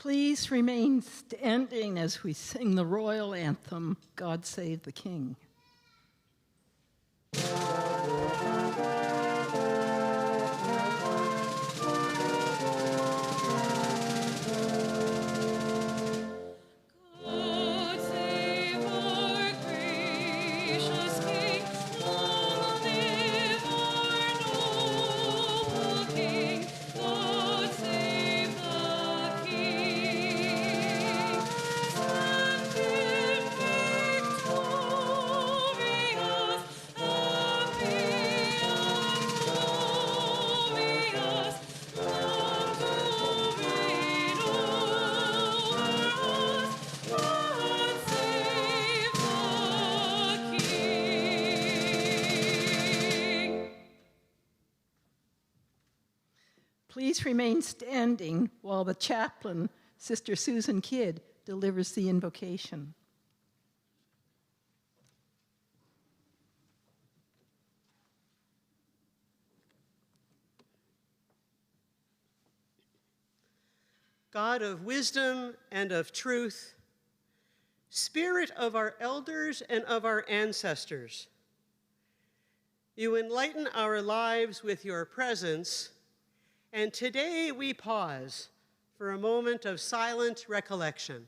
Please remain standing as we sing the royal anthem, God Save the King. Please remain standing while the chaplain, Sister Susan Kidd, delivers the invocation. God of wisdom and of truth, Spirit of our elders and of our ancestors, you enlighten our lives with your presence, and today we pause for a moment of silent recollection.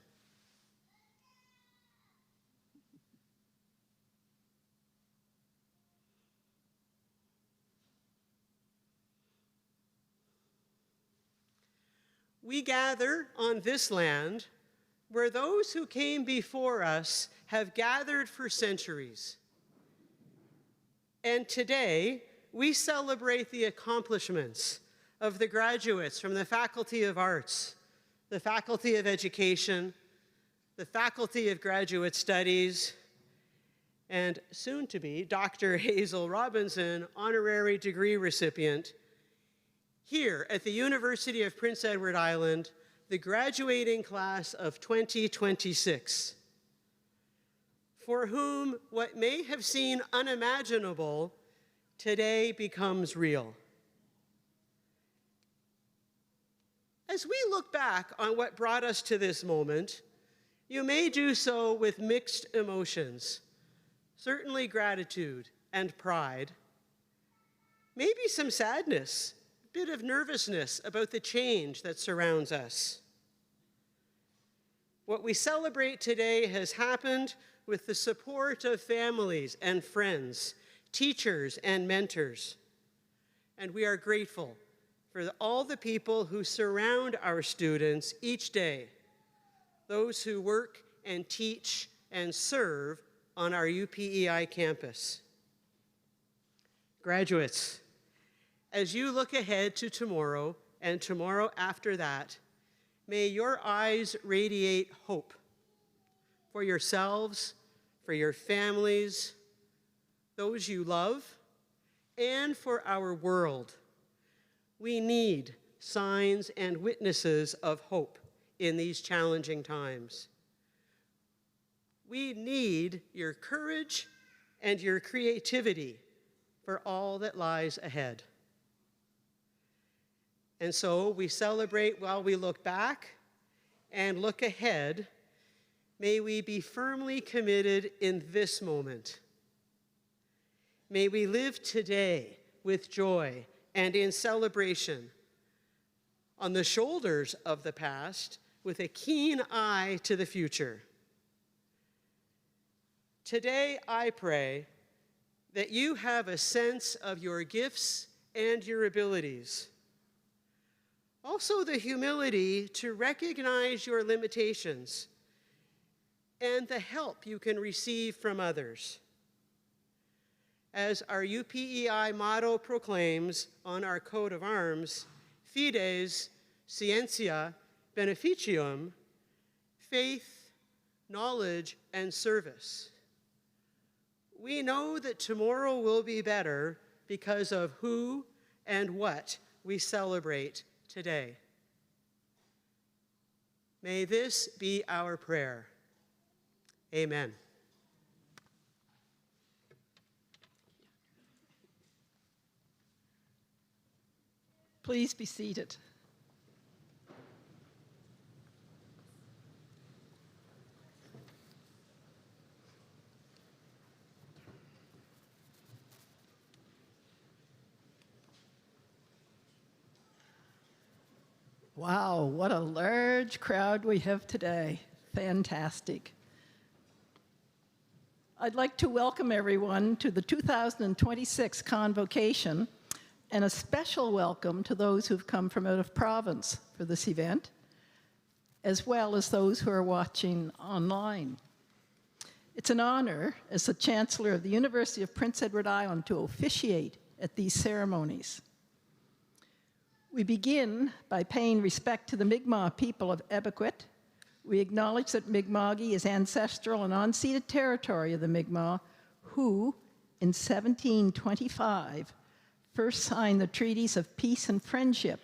We gather on this land where those who came before us have gathered for centuries. And today, we celebrate the accomplishments of the graduates from the Faculty of Arts, the Faculty of Education, the Faculty of Graduate Studies, and soon to be Dr. Hazel Robinson, honorary degree recipient, here at the University of Prince Edward Island, the graduating class of 2026, for whom what may have seemed unimaginable today becomes real. As we look back on what brought us to this moment, you may do so with mixed emotions, certainly gratitude and pride, maybe some sadness, a bit of nervousness about the change that surrounds us. What we celebrate today has happened with the support of families and friends, teachers and mentors, and we are grateful for all the people who surround our students each day, those who work and teach and serve on our UPEI campus. Graduates, as you look ahead to tomorrow and tomorrow after that, may your eyes radiate hope for yourselves, for your families, those you love, and for our world. We need signs and witnesses of hope in these challenging times. We need your courage and your creativity for all that lies ahead. And so we celebrate while we look back and look ahead. May we be firmly committed in this moment. May we live today with joy and in celebration, on the shoulders of the past, with a keen eye to the future. Today, I pray that you have a sense of your gifts and your abilities. Also, the humility to recognize your limitations and the help you can receive from others. As our UPEI motto proclaims on our coat of arms, Fides, Scientia, Beneficium, faith, knowledge, and service. We know that tomorrow will be better because of who and what we celebrate today. May this be our prayer. Amen. Please be seated. Wow, what a large crowd we have today. Fantastic. I'd like to welcome everyone to the 2026 Convocation, and a special welcome to those who've come from out of province for this event, as well as those who are watching online. It's an honor as the Chancellor of the University of Prince Edward Island to officiate at these ceremonies. We begin by paying respect to the Mi'kmaq people of Ebiquit. We acknowledge that Mi'kma'ki is ancestral and unceded territory of the Mi'kmaq, who, in 1725, first signed the treaties of peace and friendship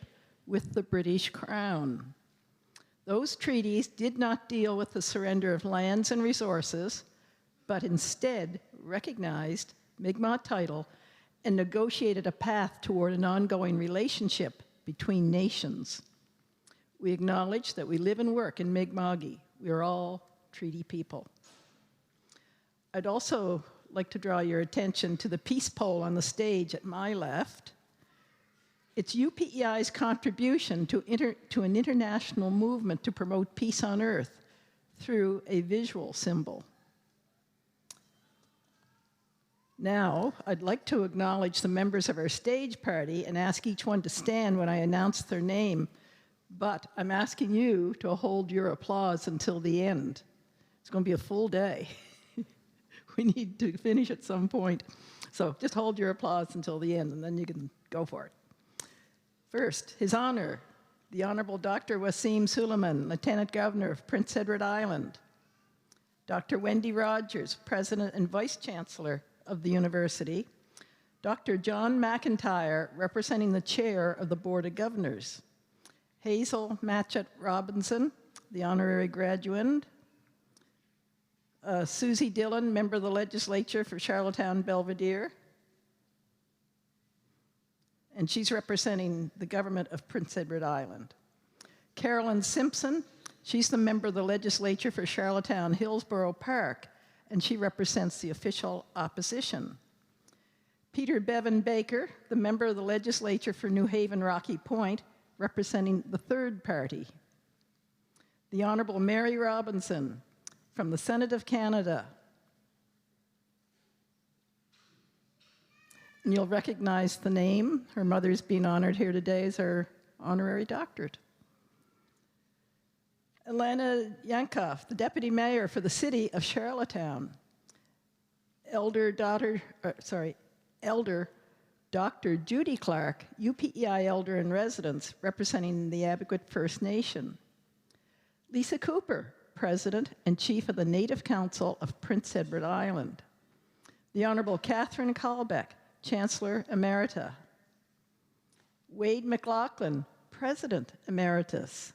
with the British Crown. Those treaties did not deal with the surrender of lands and resources, but instead recognized Mi'kmaq title and negotiated a path toward an ongoing relationship between nations. We acknowledge that we live and work in Mi'kma'ki. We are all treaty people. I'd also like to draw your attention to the peace pole on the stage at my left. It's UPEI's contribution to an international movement to promote peace on earth through a visual symbol. Now, I'd like to acknowledge the members of our stage party and ask each one to stand when I announce their name, but I'm asking you to hold your applause until the end. It's going to be a full day. We need to finish at some point. So just hold your applause until the end, and then you can go for it. First, His Honor, the Honorable Dr. Wasim Suleiman, Lieutenant Governor of Prince Edward Island. Dr. Wendy Rogers, President and Vice Chancellor of the University. Dr. John McIntyre, representing the Chair of the Board of Governors. Hazel Matchett Robinson, the Honorary Graduand. Susie Dillon, Member of the Legislature for Charlottetown Belvedere. And she's representing the government of Prince Edward Island. Carolyn Simpson, she's the Member of the Legislature for Charlottetown Hillsborough Park, and she represents the official opposition. Peter Bevan Baker, the Member of the Legislature for New Haven Rocky Point, representing the third party. The Honourable Mary Robinson from the Senate of Canada. And you'll recognize the name. Her mother's being honored here today as her honorary doctorate. Elena Yankoff, the Deputy Mayor for the City of Charlottetown. Elder Dr. Judy Clark, UPEI Elder in Residence, representing the Abiquit First Nation. Lisa Cooper, President and Chief of the Native Council of Prince Edward Island. The Honourable Catherine Kalbeck, Chancellor Emerita. Wade McLaughlin, President Emeritus.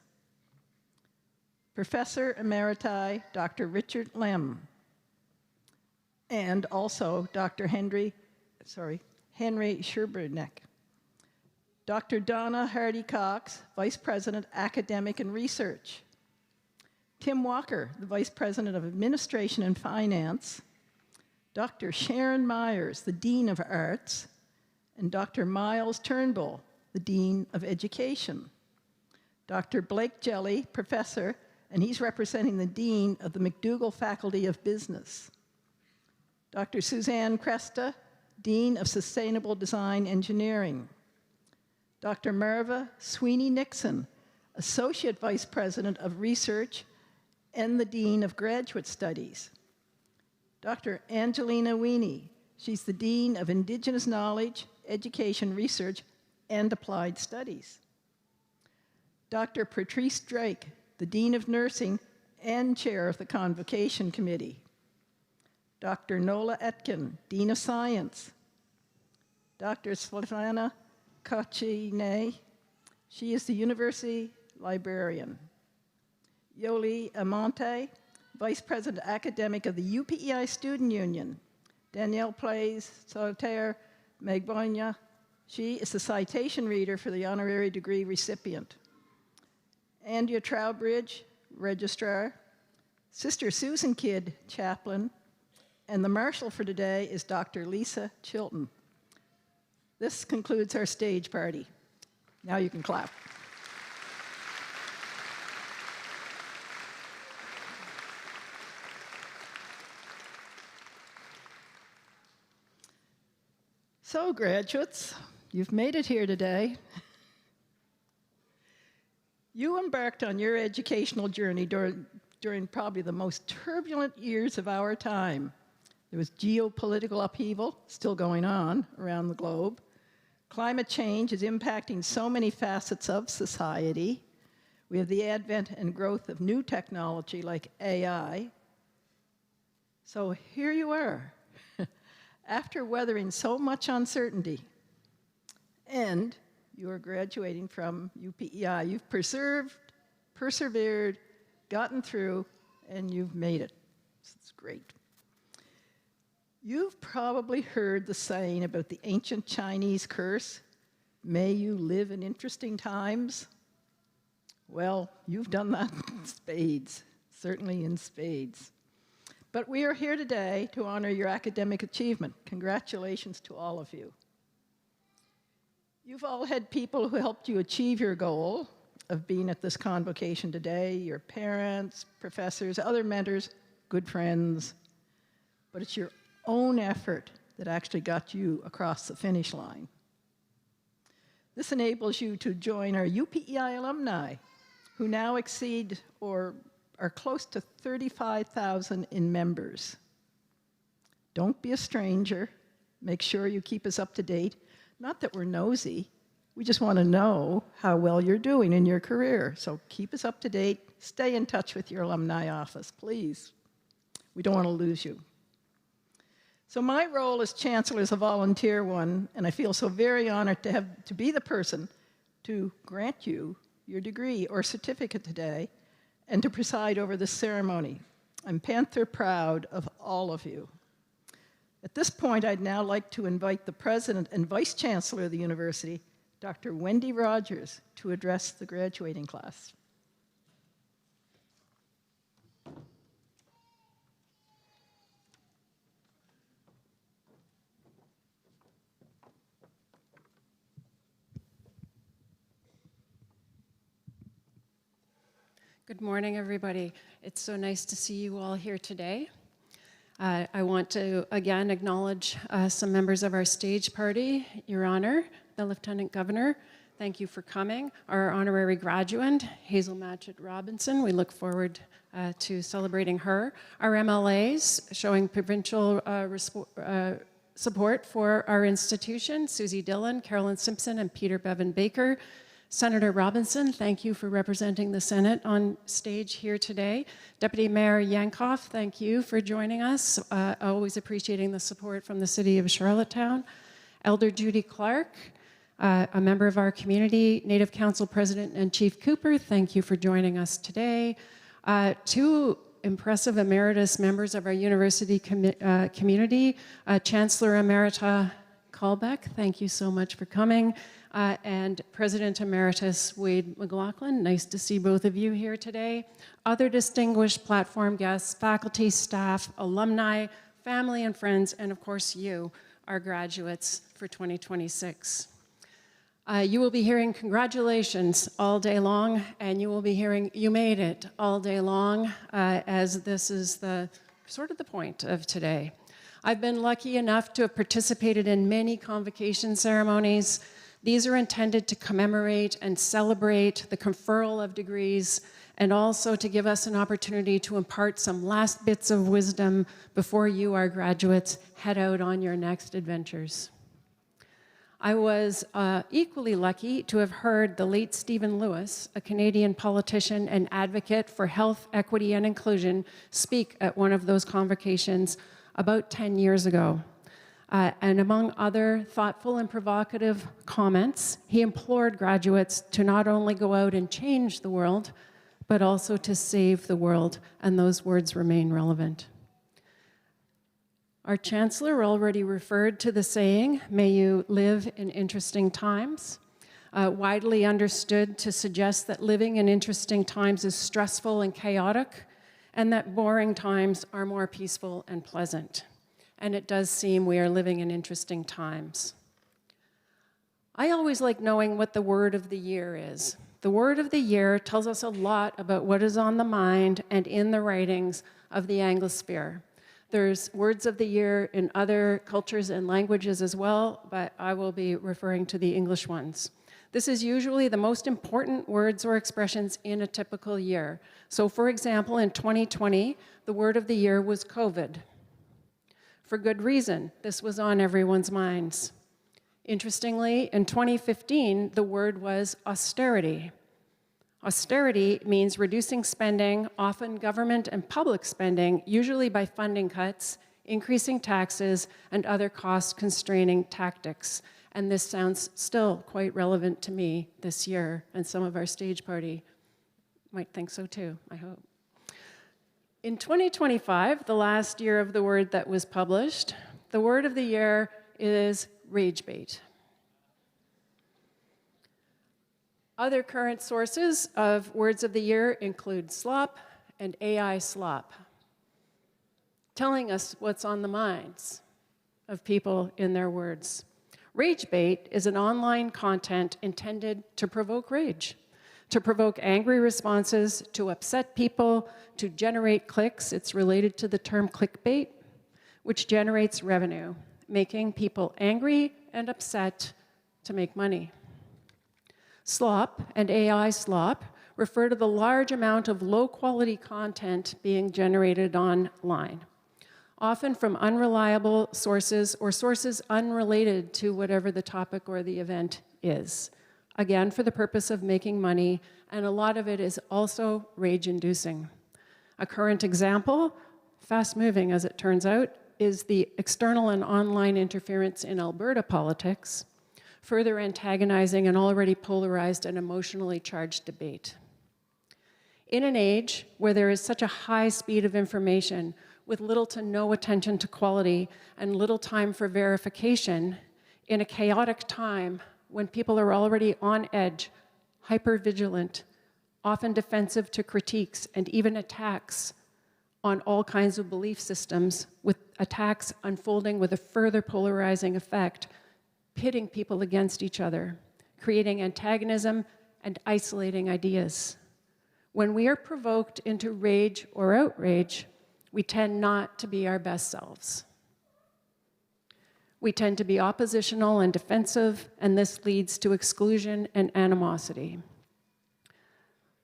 Professor Emeriti Dr. Richard Lem, and also Dr. Henry Sherberneck. Dr. Donna Hardy-Cox, Vice President, Academic and Research. Tim Walker, the Vice President of Administration and Finance. Dr. Sharon Myers, the Dean of Arts, and Dr. Miles Turnbull, the Dean of Education. Dr. Blake Jelly, Professor, and he's representing the Dean of the McDougall Faculty of Business. Dr. Suzanne Cresta, Dean of Sustainable Design Engineering. Dr. Marva Sweeney-Nixon, Associate Vice President of Research and the Dean of Graduate Studies. Dr. Angelina Weenie, she's the Dean of Indigenous Knowledge, Education, Research, and Applied Studies. Dr. Patrice Drake, the Dean of Nursing and Chair of the Convocation Committee. Dr. Nola Etkin, Dean of Science. Dr. Svetlana Kochine, she is the University Librarian. Yoli Amante, Vice President Academic of the UPEI Student Union. Danielle Plays Solitaire Magbonia, she is the citation reader for the honorary degree recipient. Andrea Trowbridge, Registrar. Sister Susan Kidd, Chaplain. And the marshal for today is Dr. Lisa Chilton. This concludes our stage party. Now you can clap. So, graduates, you've made it here today. You embarked on your educational journey during probably the most turbulent years of our time. There was geopolitical upheaval still going on around the globe. Climate change is impacting so many facets of society. We have the advent and growth of new technology like AI. So here you are, after weathering so much uncertainty, and you are graduating from UPEI. You've persevered, gotten through, and you've made it. It's great. You've probably heard the saying about the ancient Chinese curse, may you live in interesting times. Well, you've done that in spades, certainly in spades. But we are here today to honor your academic achievement. Congratulations to all of you. You've all had people who helped you achieve your goal of being at this convocation today, your parents, professors, other mentors, good friends. But it's your own effort that actually got you across the finish line. This enables you to join our UPEI alumni, who now exceed or are close to 35,000 in members. Don't be a stranger. Make sure you keep us up to date. Not that we're nosy. We just want to know how well you're doing in your career. So keep us up to date. Stay in touch with your alumni office, please. We don't want to lose you. So my role as chancellor is a volunteer one, and I feel so very honored to be the person to grant you your degree or certificate today and to preside over this ceremony. I'm Panther proud of all of you. At this point, I'd now like to invite the president and vice chancellor of the university, Dr. Wendy Rogers, to address the graduating class. Good morning, everybody. It's so nice to see you all here today. I want to again acknowledge some members of our stage party. Your Honor, the Lieutenant Governor, thank you for coming. Our honorary graduate, Hazel Matchett Robinson, we look forward to celebrating her. Our MLAs showing provincial support for our institution, Susie Dillon, Carolyn Simpson, and Peter Bevan Baker. Senator Robinson, thank you for representing the Senate on stage here today. Deputy Mayor Yankoff, thank you for joining us. Always appreciating the support from the City of Charlottetown. Elder Judy Clark, a member of our community, Native Council President and Chief Cooper, thank you for joining us today. Two impressive emeritus members of our university community, Chancellor Emerita Callbeck, thank you so much for coming. And President Emeritus Wade McLaughlin, nice to see both of you here today. Other distinguished platform guests, faculty, staff, alumni, family and friends, and of course you, our graduates for 2026. You will be hearing congratulations all day long, and you will be hearing you made it all day long, as this is the sort of the point of today. I've been lucky enough to have participated in many convocation ceremonies. These are intended to commemorate and celebrate the conferral of degrees and also to give us an opportunity to impart some last bits of wisdom before you, our graduates, head out on your next adventures. I was equally lucky to have heard the late Stephen Lewis, a Canadian politician and advocate for health, equity, and inclusion, speak at one of those convocations about 10 years ago. And among other thoughtful and provocative comments, he implored graduates to not only go out and change the world, but also to save the world, and those words remain relevant. Our chancellor already referred to the saying, may you live in interesting times, widely understood to suggest that living in interesting times is stressful and chaotic, and that boring times are more peaceful and pleasant. And it does seem we are living in interesting times. I always like knowing what the word of the year is. The word of the year tells us a lot about what is on the mind and in the writings of the Anglosphere. There's words of the year in other cultures and languages as well, but I will be referring to the English ones. This is usually the most important words or expressions in a typical year. So for example, in 2020, the word of the year was COVID. For good reason, this was on everyone's minds. Interestingly, in 2015, the word was austerity. Austerity means reducing spending, often government and public spending, usually by funding cuts, increasing taxes, and other cost-constraining tactics. And this sounds still quite relevant to me this year, and some of our stage party might think so too, I hope. In 2025, the last year of the word that was published, the word of the year is rage bait. Other current sources of words of the year include slop and AI slop, telling us what's on the minds of people in their words. Rage bait is an online content intended to provoke rage, to provoke angry responses, to upset people, to generate clicks. It's related to the term clickbait, which generates revenue, making people angry and upset to make money. Slop and AI slop refer to the large amount of low-quality content being generated online, often from unreliable sources or sources unrelated to whatever the topic or the event is. Again, for the purpose of making money, and a lot of it is also rage-inducing. A current example, fast-moving as it turns out, is the external and online interference in Alberta politics, further antagonizing an already polarized and emotionally charged debate. In an age where there is such a high speed of information, with little to no attention to quality and little time for verification, in a chaotic time when people are already on edge, hyper-vigilant, often defensive to critiques and even attacks on all kinds of belief systems, with attacks unfolding with a further polarizing effect, pitting people against each other, creating antagonism and isolating ideas. When we are provoked into rage or outrage, we tend not to be our best selves. We tend to be oppositional and defensive, and this leads to exclusion and animosity.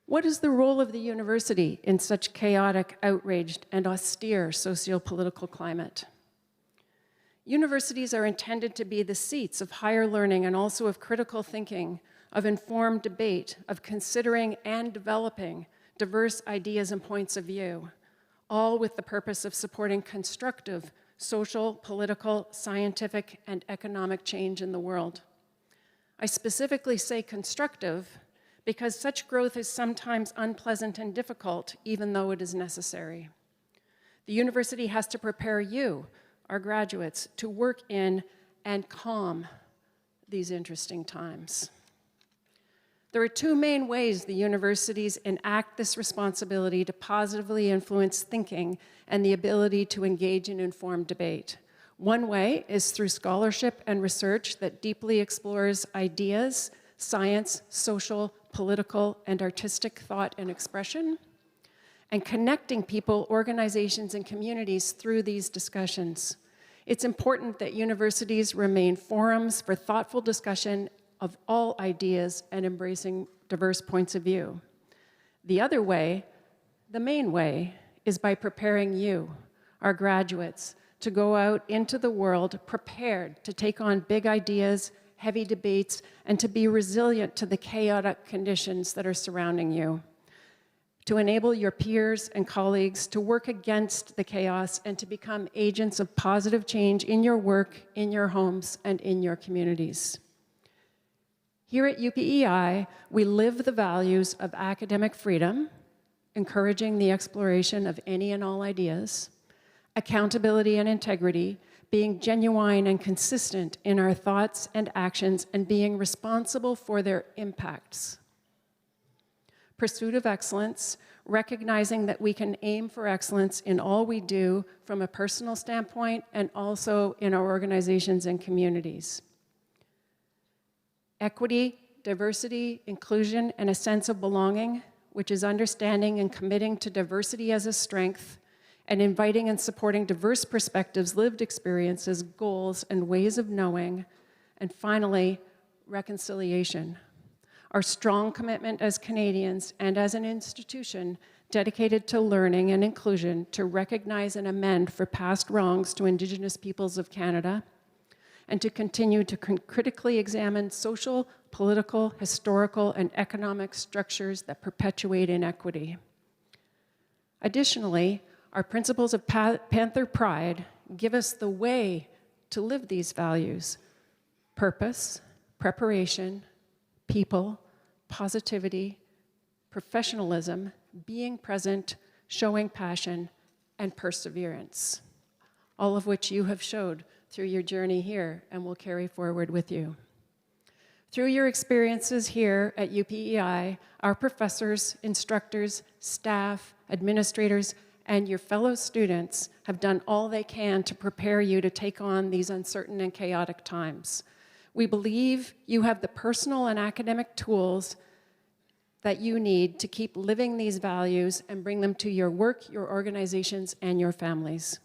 What is the role of the university in such chaotic, outraged, and austere socio-political climate? Universities are intended to be the seats of higher learning and also of critical thinking, of informed debate, of considering and developing diverse ideas and points of view, all with the purpose of supporting constructive social, political, scientific, and economic change in the world. I specifically say constructive because such growth is sometimes unpleasant and difficult, even though it is necessary. The university has to prepare you, our graduates, to work in and calm these interesting times. There are two main ways the universities enact this responsibility to positively influence thinking and the ability to engage in informed debate. One way is through scholarship and research that deeply explores ideas, science, social, political, and artistic thought and expression, and connecting people, organizations, and communities through these discussions. It's important that universities remain forums for thoughtful discussion of all ideas and embracing diverse points of view. The other way, the main way, is by preparing you, our graduates, to go out into the world prepared to take on big ideas, heavy debates, and to be resilient to the chaotic conditions that are surrounding you, to enable your peers and colleagues to work against the chaos and to become agents of positive change in your work, in your homes, and in your communities. Here at UPEI, we live the values of academic freedom, encouraging the exploration of any and all ideas, accountability and integrity, being genuine and consistent in our thoughts and actions, and being responsible for their impacts. Pursuit of excellence, recognizing that we can aim for excellence in all we do from a personal standpoint and also in our organizations and communities. Equity, diversity, inclusion, and a sense of belonging, which is understanding and committing to diversity as a strength and inviting and supporting diverse perspectives, lived experiences, goals, and ways of knowing. And finally, reconciliation. Our strong commitment as Canadians and as an institution dedicated to learning and inclusion to recognize and amend for past wrongs to Indigenous peoples of Canada, and to continue to critically examine social, political, historical, and economic structures that perpetuate inequity. Additionally, our principles of Panther Pride give us the way to live these values: purpose, preparation, people, positivity, professionalism, being present, showing passion, and perseverance, all of which you have showed through your journey here and will carry forward with you. Through your experiences here at UPEI, our professors, instructors, staff, administrators, and your fellow students have done all they can to prepare you to take on these uncertain and chaotic times. We believe you have the personal and academic tools that you need to keep living these values and bring them to your work, your organizations, and your families.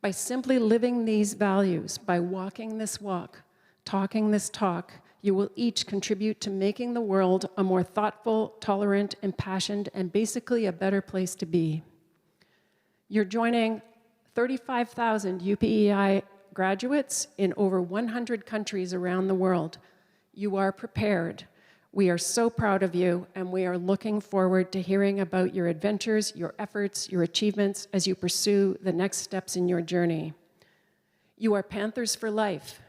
By simply living these values, by walking this walk, talking this talk, you will each contribute to making the world a more thoughtful, tolerant, impassioned, and basically a better place to be. You're joining 35,000 UPEI graduates in over 100 countries around the world. You are prepared. We are so proud of you, and we are looking forward to hearing about your adventures, your efforts, your achievements as you pursue the next steps in your journey. You are Panthers for life,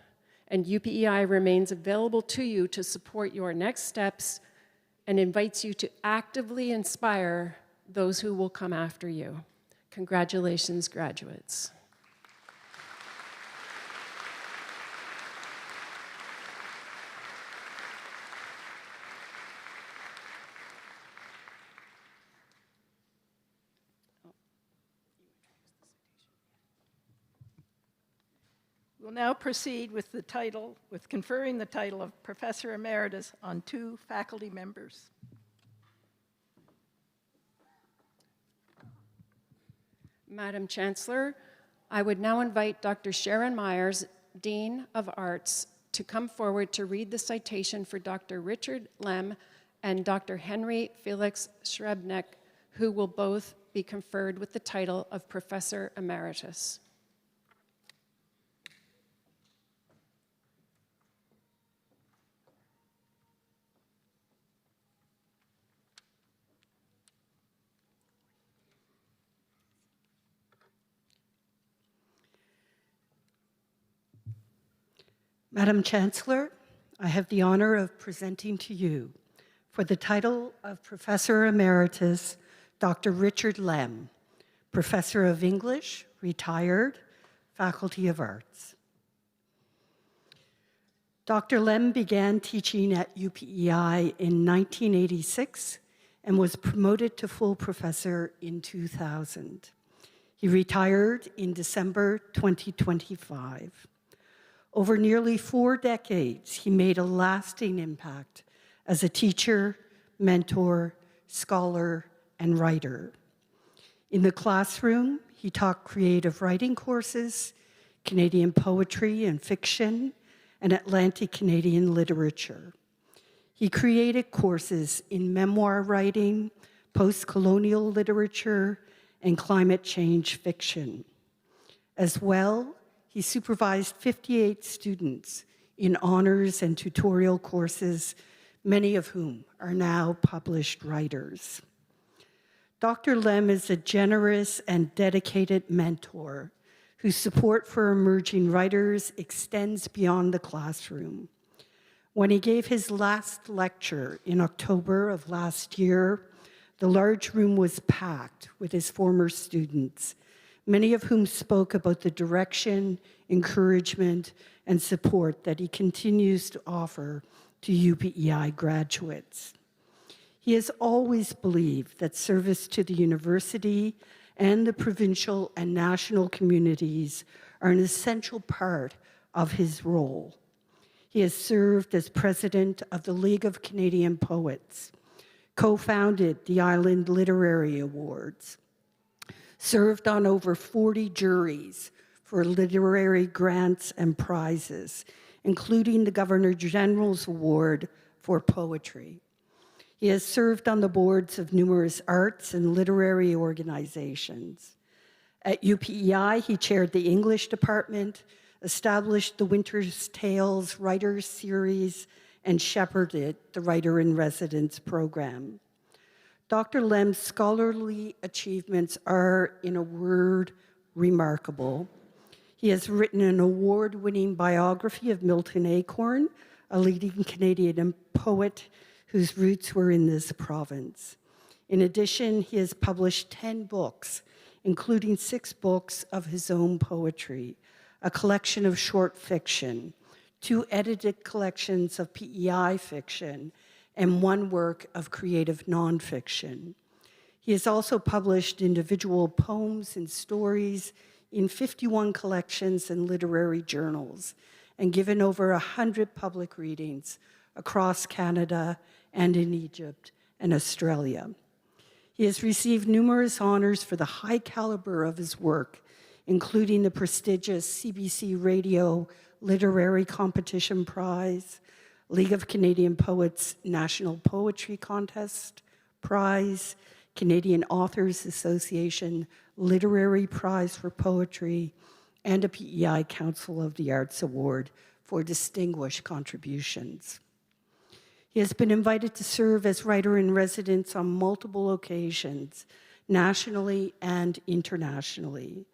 and UPEI remains available to you to support your next steps and invites you to actively inspire those who will come after you. Congratulations, graduates. We'll now proceed with conferring the title of Professor Emeritus on 2 faculty members. Madam Chancellor, I would now invite Dr. Sharon Myers, Dean of Arts, to come forward to read the citation for Dr. Richard Lem and Dr. Henry Felix Schrebnick, who will both be conferred with the title of Professor Emeritus. Madam Chancellor, I have the honor of presenting to you, for the title of Professor Emeritus, Dr. Richard Lem, Professor of English, retired, Faculty of Arts. Dr. Lem began teaching at UPEI in 1986 and was promoted to full professor in 2000. He retired in December 2025. Over nearly 4 decades, he made a lasting impact as a teacher, mentor, scholar, and writer. In the classroom, he taught creative writing courses, Canadian poetry and fiction, and Atlantic Canadian literature. He created courses in memoir writing, post-colonial literature, and climate change fiction. As well, he supervised 58 students in honors and tutorial courses, many of whom are now published writers. Dr. Lem is a generous and dedicated mentor whose support for emerging writers extends beyond the classroom. When he gave his last lecture in October of last year, the large room was packed with his former students, many of whom spoke about the direction, encouragement, and support that he continues to offer to UPEI graduates. He has always believed that service to the university and the provincial and national communities are an essential part of his role. He has served as president of the League of Canadian Poets, co-founded the Island Literary Awards, served on over 40 juries for literary grants and prizes, including the Governor General's Award for Poetry. He has served on the boards of numerous arts and literary organizations. At UPEI, he chaired the English department, established the Winter's Tales Writers Series, and shepherded the Writer-in-Residence program. Dr. Lem's scholarly achievements are, in a word, remarkable. He has written an award-winning biography of Milton Acorn, a leading Canadian poet whose roots were in this province. In addition, he has published 10 books, including 6 books of his own poetry, a collection of short fiction, 2 edited collections of PEI fiction, and 1 work of creative nonfiction. He has also published individual poems and stories in 51 collections and literary journals, and given over 100 public readings across Canada and in Egypt and Australia. He has received numerous honors for the high caliber of his work, including the prestigious CBC Radio Literary Competition Prize, League of Canadian Poets National Poetry Contest Prize, Canadian Authors Association Literary Prize for Poetry, and a PEI Council of the Arts Award for distinguished contributions. He has been invited to serve as writer-in-residence on multiple occasions, nationally and internationally.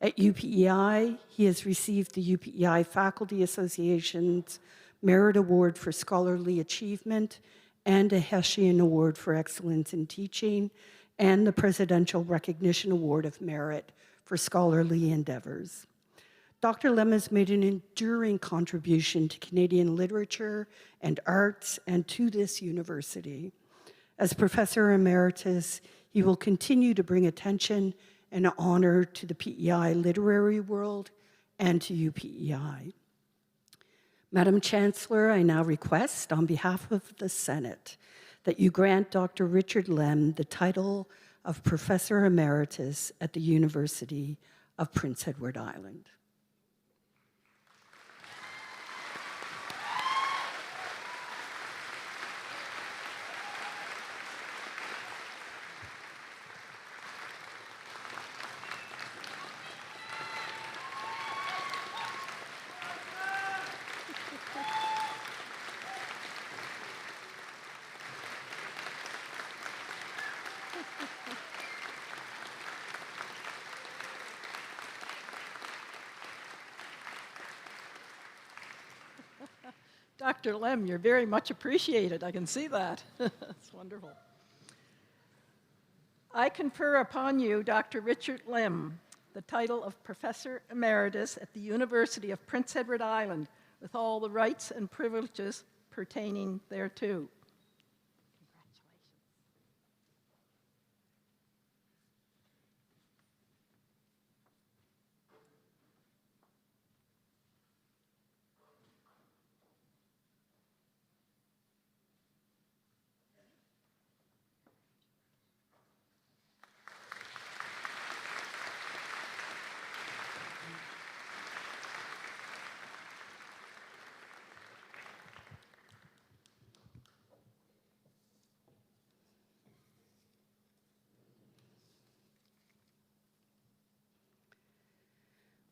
At UPEI, he has received the UPEI Faculty Association's Merit Award for Scholarly Achievement and a Hessian Award for Excellence in Teaching, and the Presidential Recognition Award of Merit for Scholarly Endeavors. Dr. Lem has made an enduring contribution to Canadian literature and arts and to this university. As Professor Emeritus, he will continue to bring attention and honor to the PEI literary world and to UPEI. Madam Chancellor, I now request, on behalf of the Senate, that you grant Dr. Richard Lem the title of Professor Emeritus at the University of Prince Edward Island. Dr. Lem, you're very much appreciated. I can see that. That's wonderful. I confer upon you, Dr. Richard Lem, the title of Professor Emeritus at the University of Prince Edward Island, with all the rights and privileges pertaining thereto.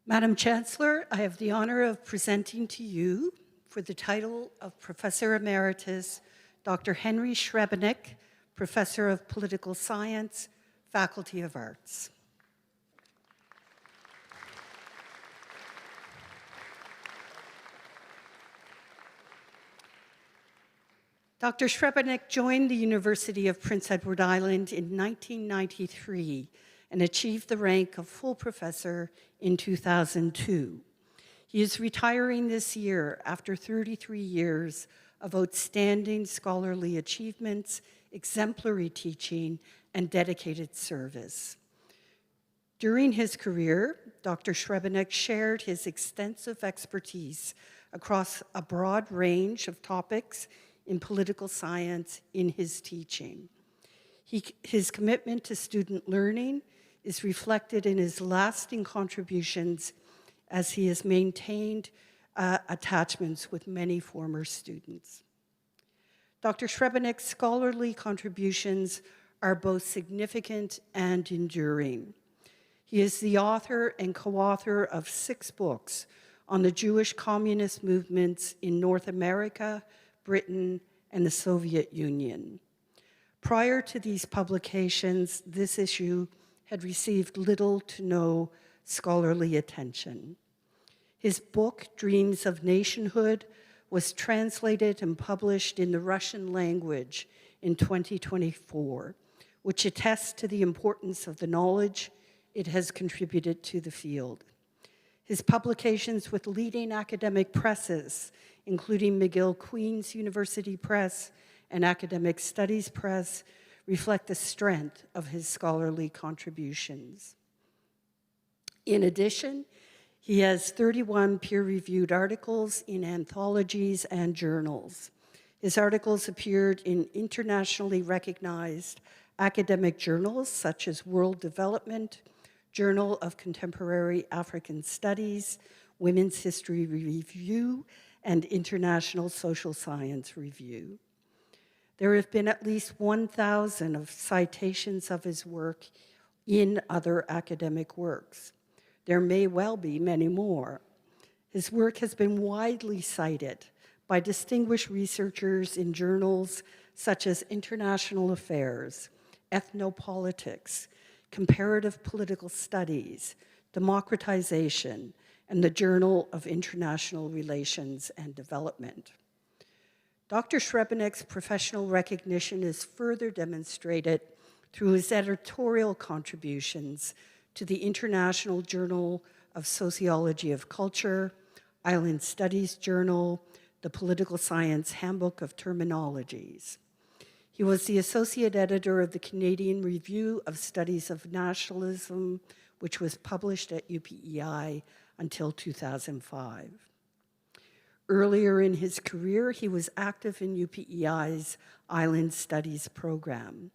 Madam Chancellor, I have the honor of presenting to you, for the title of Professor Emeritus, Dr. Henry Schrebenik, Professor of Political Science, Faculty of Arts. Dr. Schrebenik joined the University of Prince Edward Island in 1993 and achieved the rank of full professor in 2002. He is retiring this year after 33 years of outstanding scholarly achievements, exemplary teaching, and dedicated service. During his career, Dr. Schrebenik shared his extensive expertise across a broad range of topics in political science in his teaching. His commitment to student learning is reflected in his lasting contributions as he has maintained attachments with many former students. Dr. Srebenick's scholarly contributions are both significant and enduring. He is the author and co-author of 6 books on the Jewish communist movements in North America, Britain, and the Soviet Union. Prior to these publications, this issue had received little to no scholarly attention. His book, Dreams of Nationhood, was translated and published in the Russian language in 2024, which attests to the importance of the knowledge it has contributed to the field. His publications with leading academic presses, including McGill Queen's University Press and Academic Studies Press, reflect the strength of his scholarly contributions. In addition, he has 31 peer-reviewed articles in anthologies and journals. His articles appeared in internationally recognized academic journals such as World Development, Journal of Contemporary African Studies, Women's History Review, and International Social Science Review. There have been at least 1,000 of citations of his work in other academic works. There may well be many more. His work has been widely cited by distinguished researchers in journals such as International Affairs, Ethnopolitics, Comparative Political Studies, Democratization, and the Journal of International Relations and Development. Dr. Srebenick's professional recognition is further demonstrated through his editorial contributions to the International Journal of Sociology of Culture, Island Studies Journal, the Political Science Handbook of Terminologies. He was the associate editor of the Canadian Review of Studies of Nationalism, which was published at UPEI until 2005. Earlier in his career, he was active in UPEI's Island Studies program.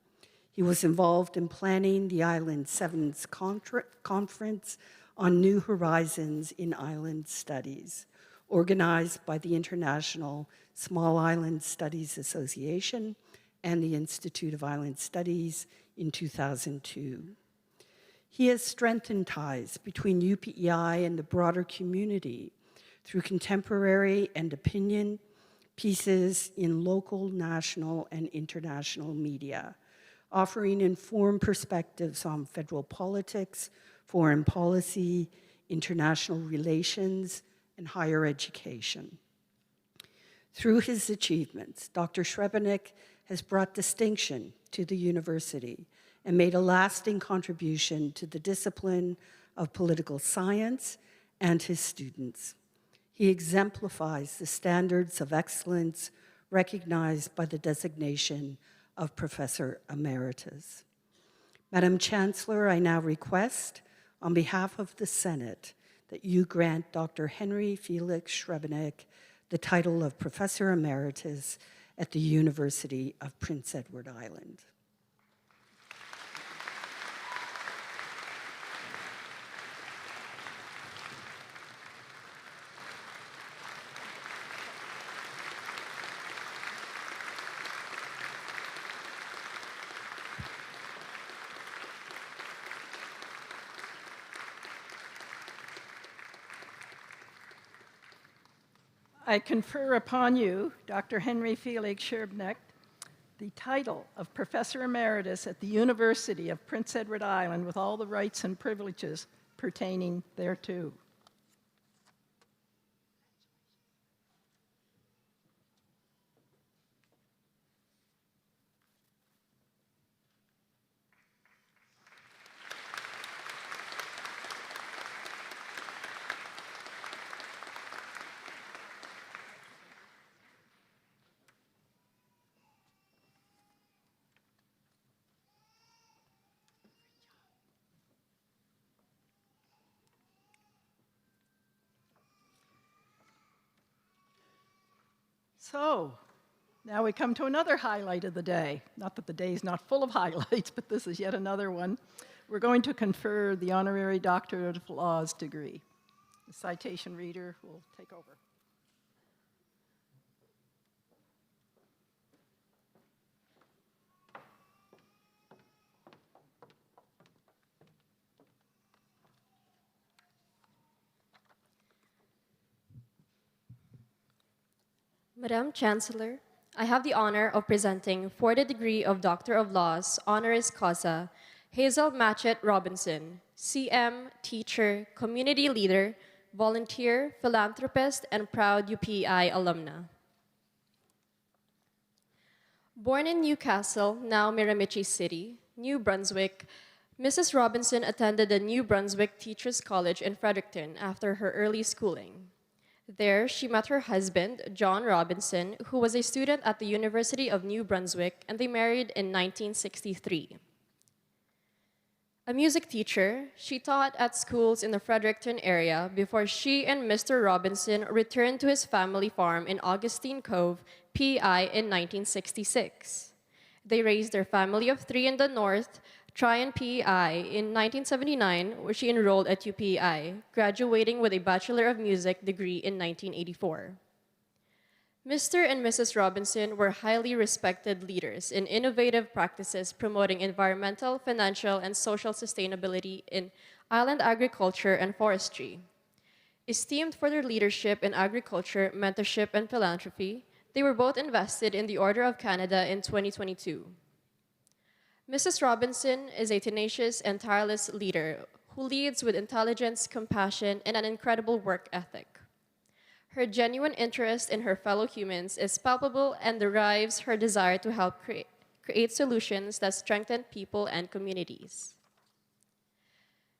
He was involved in planning the Island Sevens Conference on New Horizons in Island Studies, organized by the International Small Island Studies Association and the Institute of Island Studies in 2002. He has strengthened ties between UPEI and the broader community through contemporary and opinion pieces in local, national, and international media, offering informed perspectives on federal politics, foreign policy, international relations, and higher education. Through his achievements, Dr. Srebenick has brought distinction to the university and made a lasting contribution to the discipline of political science and his students. He exemplifies the standards of excellence recognized by the designation of Professor Emeritus. Madam Chancellor, I now request, on behalf of the Senate, that you grant Dr. Henry Felix Srebenick the title of Professor Emeritus at the University of Prince Edward Island. I confer upon you, Dr. Henry Felix Srebenick, the title of Professor Emeritus at the University of Prince Edward Island with all the rights and privileges pertaining thereto. So, now we come to another highlight of the day. Not that the day is not full of highlights, but this is yet another one. we're going to confer the Honorary Doctorate of Laws degree. The citation reader will take over. Madam Chancellor, I have the honor of presenting for the degree of Doctor of Laws, honoris causa, Hazel Matchett Robinson, CM, teacher, community leader, volunteer, philanthropist, and proud UPEI alumna. Born in Newcastle, now Miramichi City, New Brunswick, Mrs. Robinson attended the New Brunswick Teachers College in Fredericton after her early schooling. There, she met her husband, John Robinson, who was a student at the University of New Brunswick, and they married in 1963. A music teacher, she taught at schools in the Fredericton area before she and Mr. Robinson returned to his family farm in Augustine Cove, PEI in 1966. They raised their family of 3 in the north, Tryon PEI in 1979, where she enrolled at UPEI, graduating with a Bachelor of Music degree in 1984. Mr. and Mrs. Robinson were highly respected leaders in innovative practices promoting environmental, financial, and social sustainability in island agriculture and forestry. Esteemed for their leadership in agriculture, mentorship, and philanthropy, they were both invested in the Order of Canada in 2022. Mrs. Robinson is a tenacious and tireless leader who leads with intelligence, compassion, and an incredible work ethic. Her genuine interest in her fellow humans is palpable and derives her desire to help create solutions that strengthen people and communities.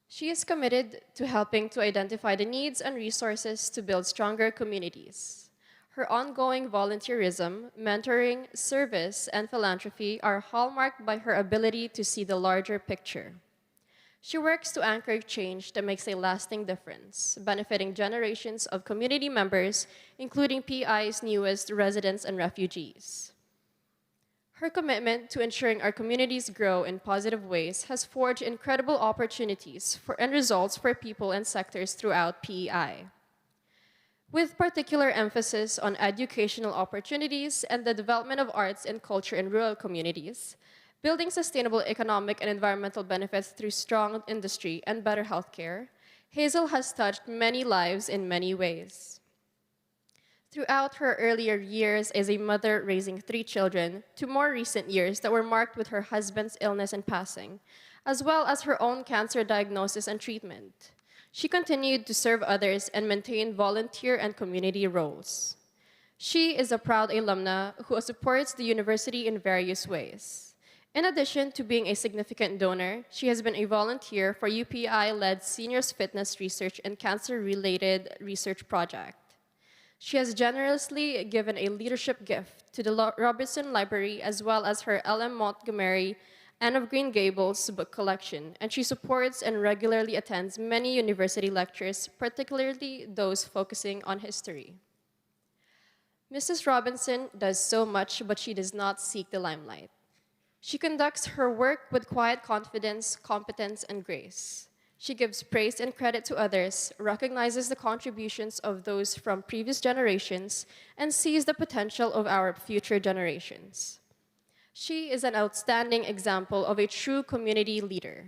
She is committed to helping to identify the needs and resources to build stronger communities. Her ongoing volunteerism, mentoring, service, and philanthropy are hallmarked by her ability to see the larger picture. She works to anchor change that makes a lasting difference, benefiting generations of community members, including PEI's newest residents and refugees. Her commitment to ensuring our communities grow in positive ways has forged incredible opportunities and results for people and sectors throughout PEI. With particular emphasis on educational opportunities and the development of arts and culture in rural communities, building sustainable economic and environmental benefits through strong industry and better healthcare, Hazel has touched many lives in many ways. Throughout her earlier years as a mother raising 3 children, to more recent years that were marked with her husband's illness and passing, as well as her own cancer diagnosis and treatment, she continued to serve others and maintain volunteer and community roles. She is a proud alumna who supports the university in various ways. In addition to being a significant donor, she has been a volunteer for UPEI-led Seniors Fitness Research and Cancer-related research project. She has generously given a leadership gift to the Robinson Library as well as her L.M. Montgomery Anne of Green Gables book collection, and she supports and regularly attends many university lectures, particularly those focusing on history. Mrs. Robinson does so much, but she does not seek the limelight. She conducts her work with quiet confidence, competence, and grace. She gives praise and credit to others, recognizes the contributions of those from previous generations, and sees the potential of our future generations. She is an outstanding example of a true community leader.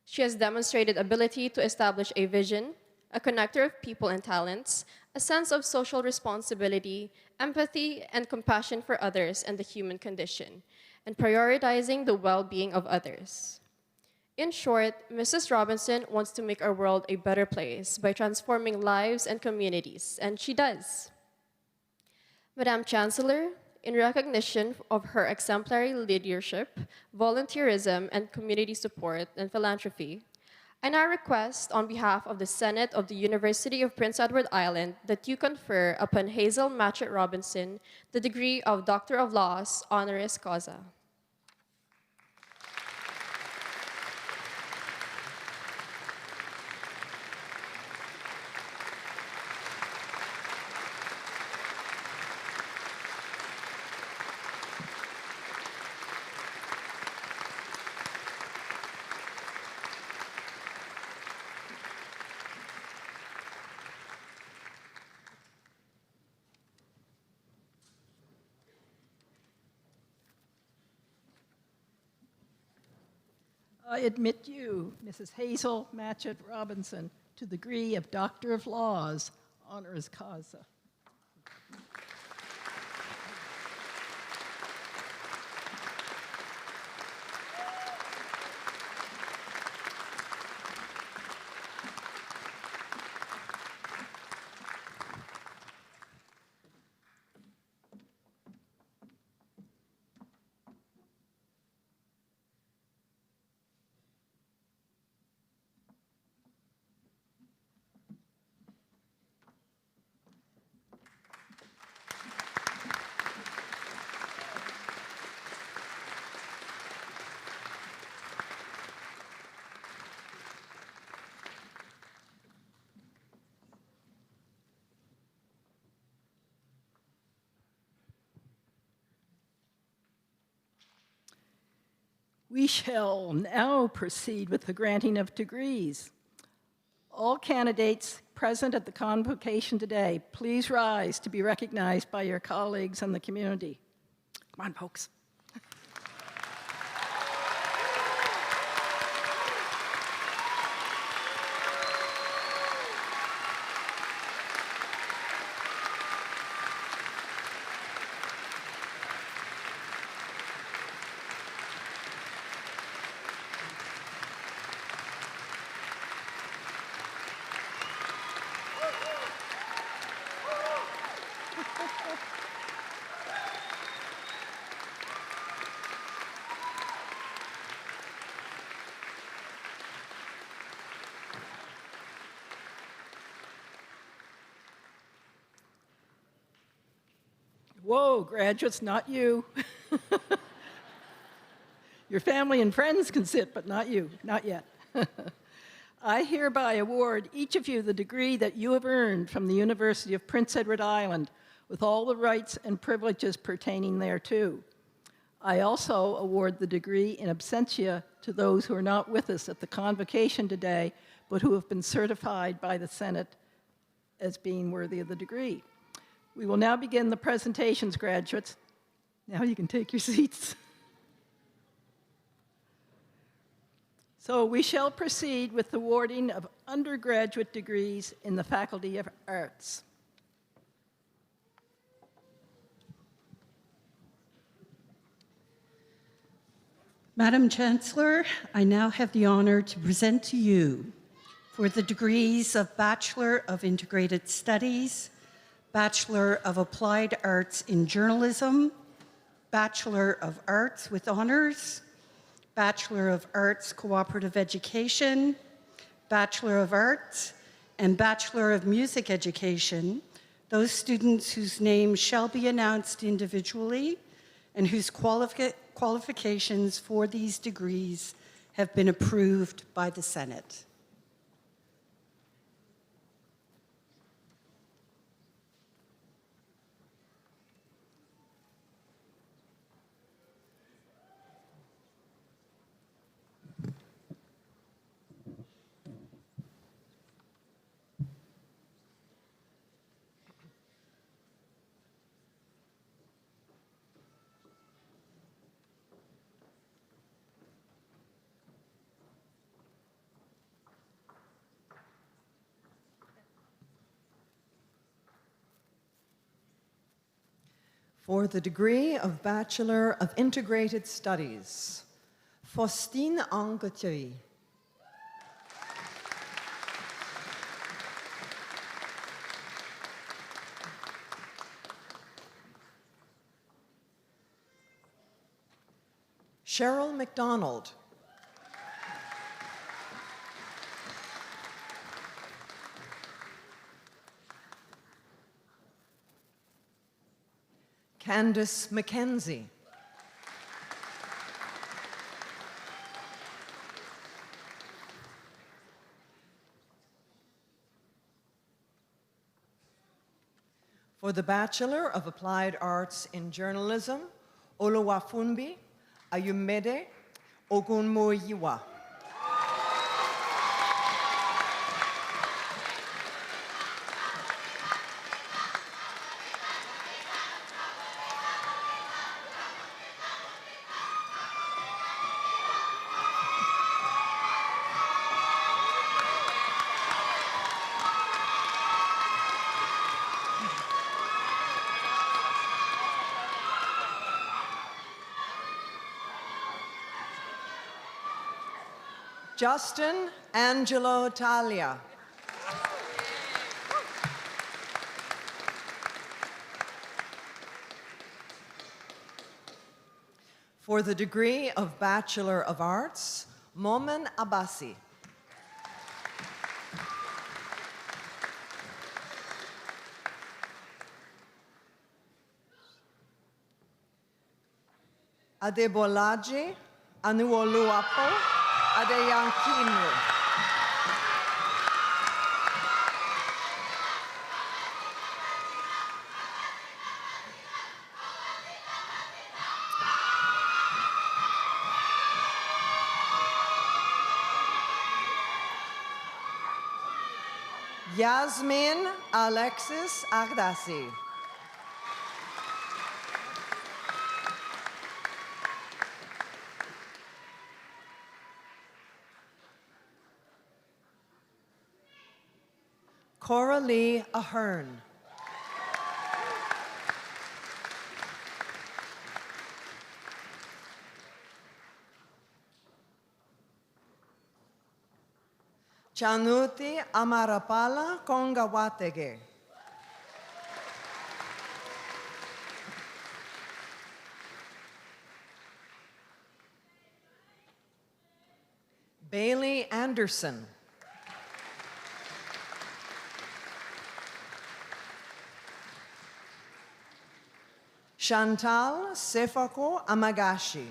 She has demonstrated ability to establish a vision, a connector of people and talents, a sense of social responsibility, empathy, and compassion for others and the human condition, and prioritizing the well-being of others. In short, Mrs. Robinson wants to make our world a better place by transforming lives and communities, and she does. Madam Chancellor, in recognition of her exemplary leadership, volunteerism, and community support and philanthropy, I now request on behalf of the Senate of the University of Prince Edward Island that you confer upon Hazel Matchett Robinson the degree of Doctor of Laws, honoris causa. I admit you, Mrs. Hazel Matchett Robinson, to the degree of Doctor of Laws, honoris causa. We shall now proceed with the granting of degrees. All candidates present at the convocation today, please rise to be recognized by your colleagues and the community. Come on, folks. Whoa, graduates, not you. Your family and friends can sit, but not you, not yet. I hereby award each of you the degree that you have earned from the University of Prince Edward Island, with all the rights and privileges pertaining thereto. I also award the degree in absentia to those who are not with us at the convocation today, but who have been certified by the Senate as being worthy of the degree. We will now begin the presentations, graduates. Now you can take your seats. So we shall proceed with the awarding of undergraduate degrees in the Faculty of Arts. Madam Chancellor, I now have the honor to present to you for the degrees of Bachelor of Integrated Studies, Bachelor of Applied Arts in Journalism, Bachelor of Arts with Honors, Bachelor of Arts Cooperative Education, Bachelor of Arts, and Bachelor of Music Education, those students whose names shall be announced individually and whose qualifications for these degrees have been approved by the Senate. For the degree of Bachelor of Integrated Studies, Faustine Angeteuil. Cheryl McDonald. Candace McKenzie. For the Bachelor of Applied Arts in Journalism, Oluwafunbi Ayumede Ogunmoyiwa. Justin Angelo Talia. For the degree of Bachelor of Arts, Momen Abbasi. Adebolaji Anuoluapo Adeyankinru. Yasmin Alexis Agdasi. Coralie Ahern. Chanuti Amarapala Kongawatege. Bailey Anderson. Chantal Sefako Amagashi.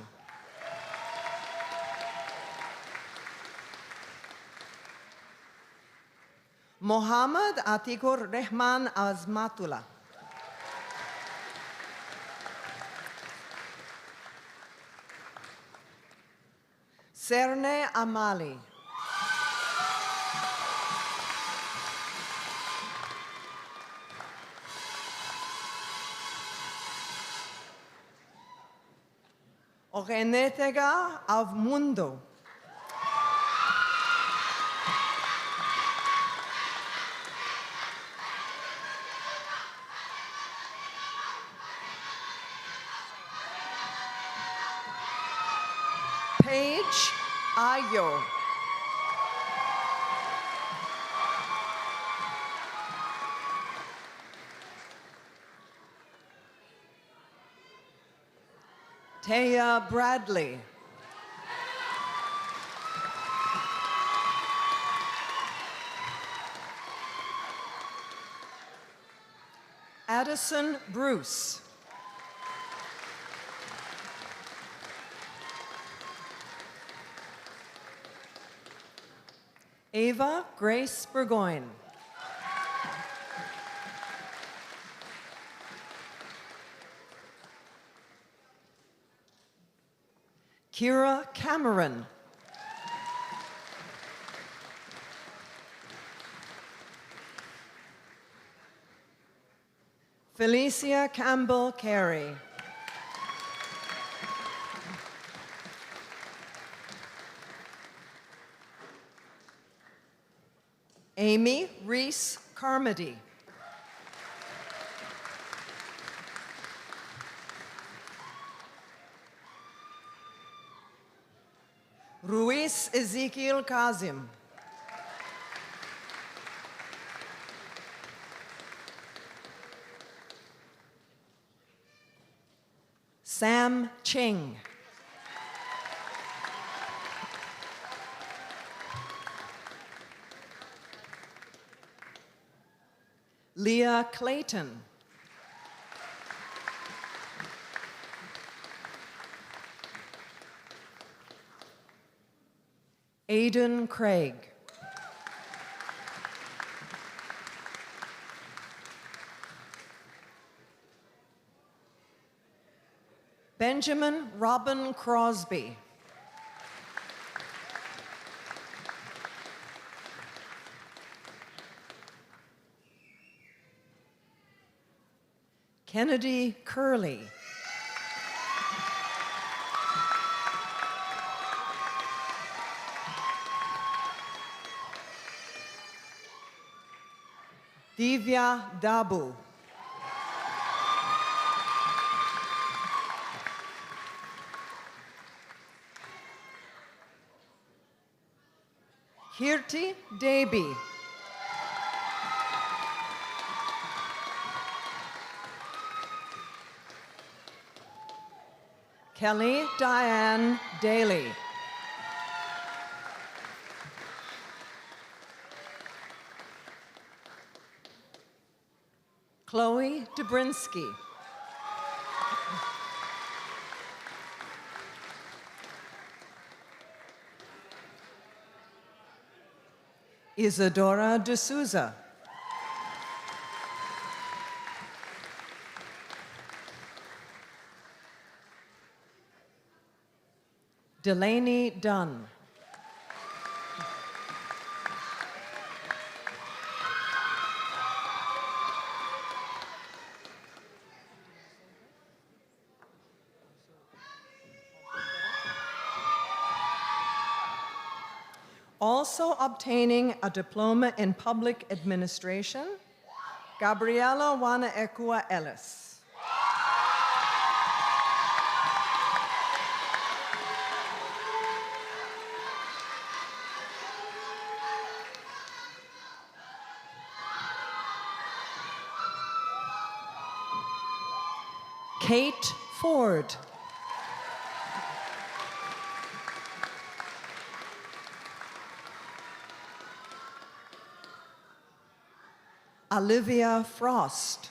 Mohammad Atikur Rehman Azmatullah. Serne Amali. Ogenetega Avmundo. Paige Ayo. Taya Bradley. Addison Bruce. Ava Grace Burgoyne. Kira Cameron. Felicia Campbell Carey. Amy Reese Carmody. Ruiz Ezekiel Kazim. Sam Ching. Leah Clayton. Aidan Craig. Benjamin Robin Crosby. Kennedy Curley. Divya Dabu. Kirti Devi. Kelly Diane Daly. Chloe Dobrinsky. Isadora D'Souza. Delaney Dunn. Also obtaining a diploma in public administration, Gabriela Wanaekua Ellis. Kate Ford. Olivia Frost.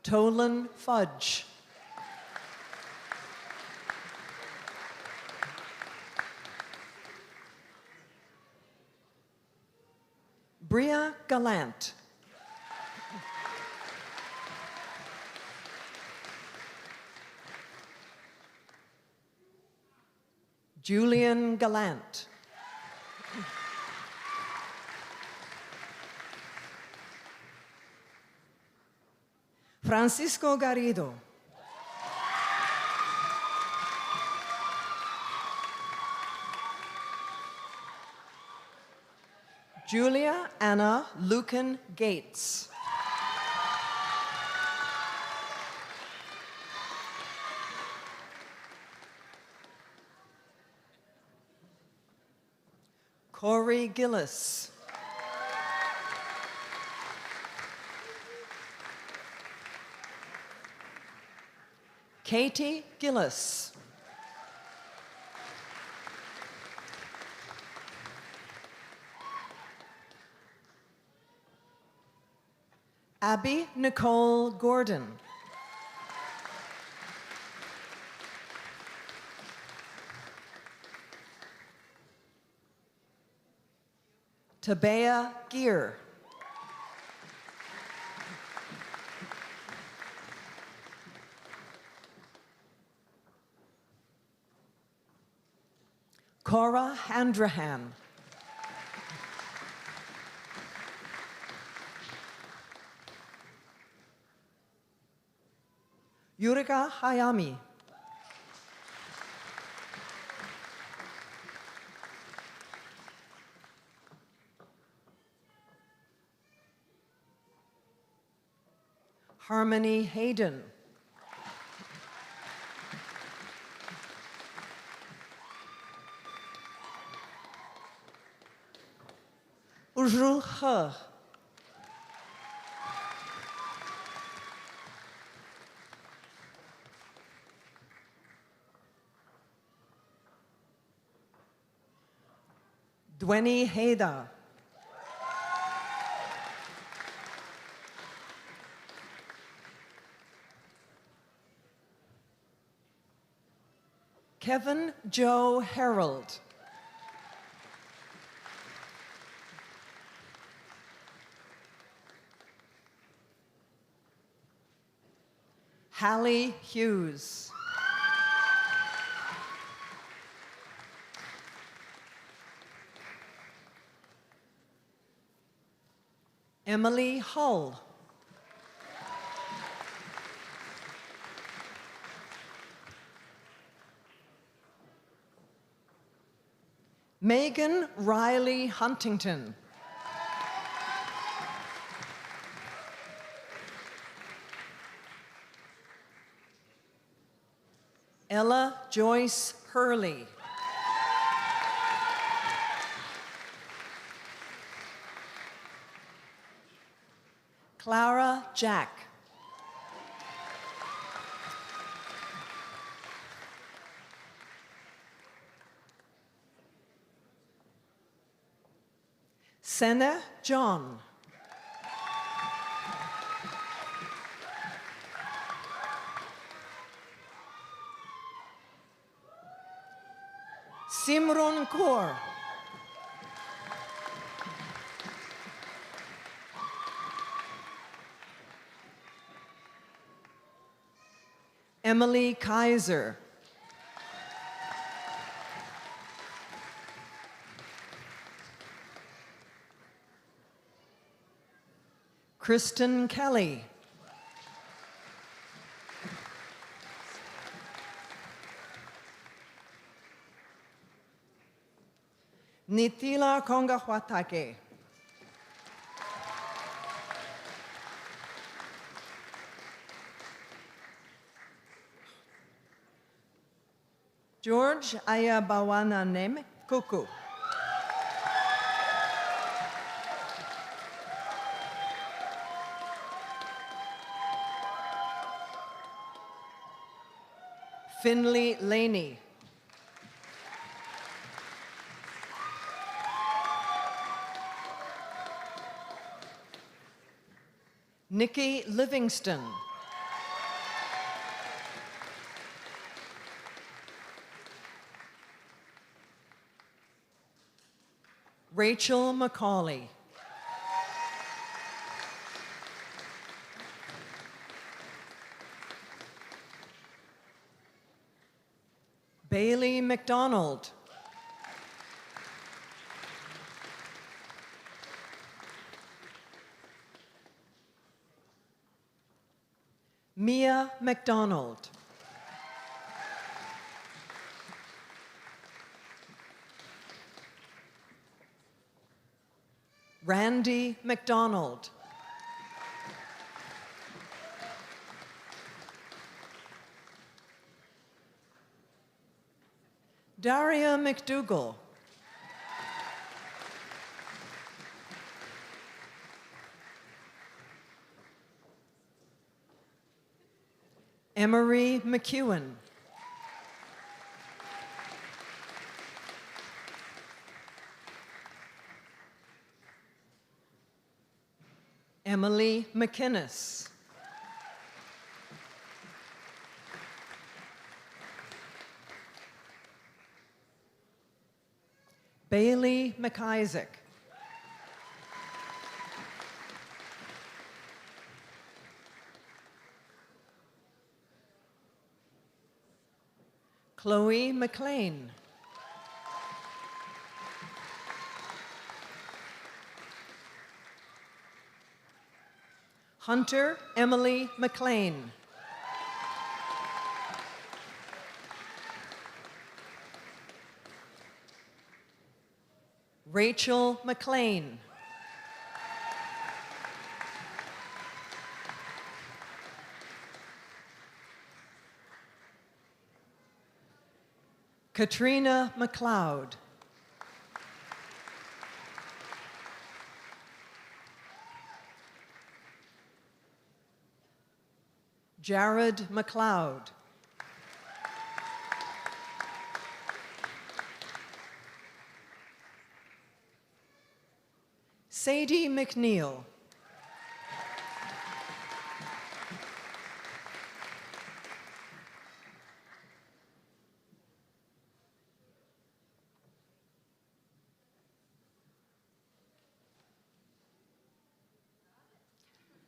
Tolan Fudge. Bria Gallant. Julian Gallant. Francisco Garrido. Julia Anna Lucan Gates. Corey Gillis. Katie Gillis. Abby Nicole Gordon. Tabea Gear. Cora Handrahan. Yurika Hayami. Harmony Hayden. Ujul He. Dweni Heda. Kevin Joe Harold. Hallie Hughes. Emily Hull. Megan Riley Huntington. Joyce Hurley. Clara Jack. Senna John. Simron Kaur. Emily Kaiser. Kristen Kelly. Nitila Kongahwatake. George Ayabawana Neme Kuku. Finley Laney. Nikki Livingston. Rachel McCauley. Bailey McDonald. Mia McDonald. Randy McDonald. Daria McDougall. Emery McEwen. Emily McInnes. Bailey McIsaac. Chloe McLean. Hunter Emily McLean. Rachel McLean. Katrina McLeod. Jared McLeod. Sadie McNeil.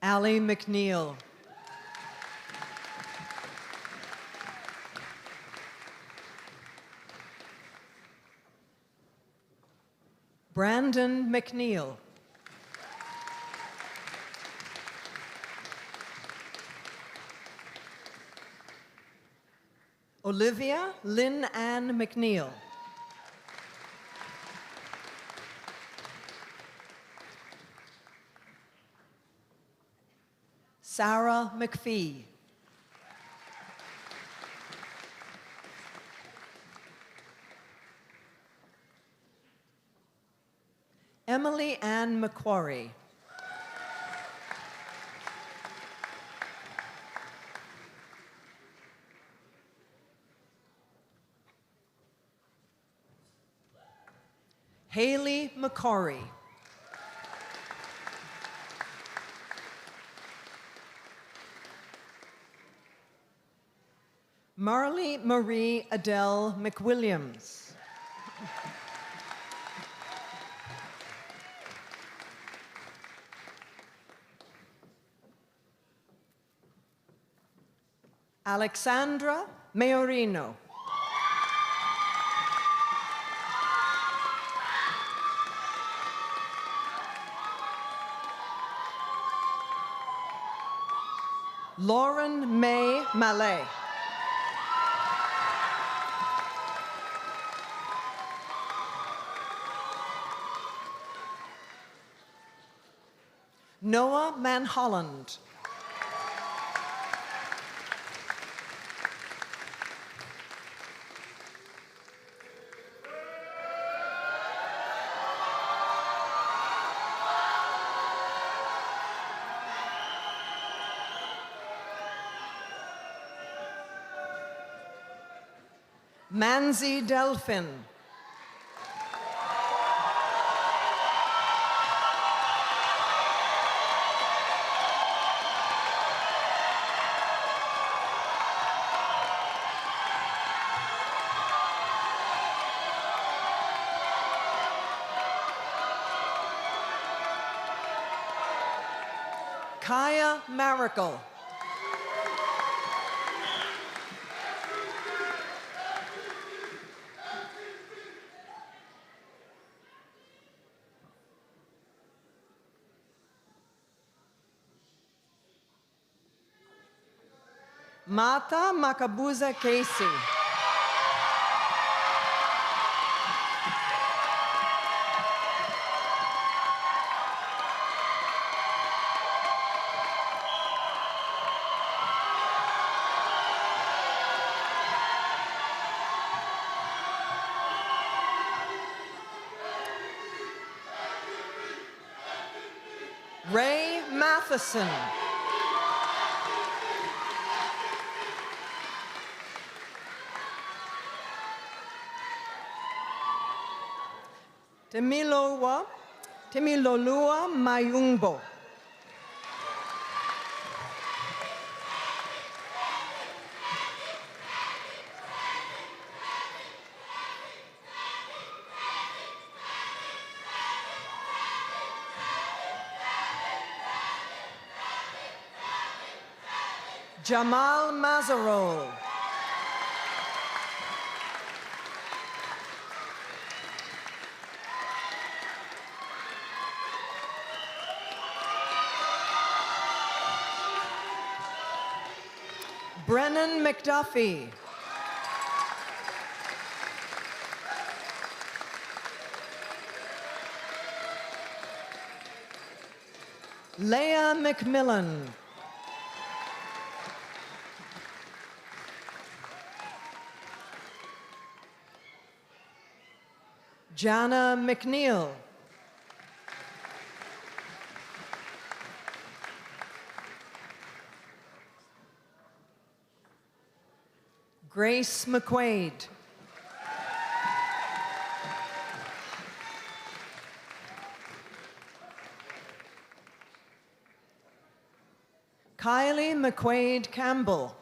Allie McNeil. Brandon McNeil. Olivia Lynn Ann McNeil. Sarah McPhee. Emily Ann McQuarrie. Haley McCorry. Marley Marie Adele McWilliams. Alexandra Mayorino. Lauren May Malay. Noah Manholland. Manzi Delphin. Kaya Maracle. Mata Makabuza Casey. Ray Matheson. Temilolua Mayungbo. Jamal Mazarol. Brennan McDuffie. Leah McMillan. Jana McNeil. Grace McQuaid. Kylie McQuaid Campbell.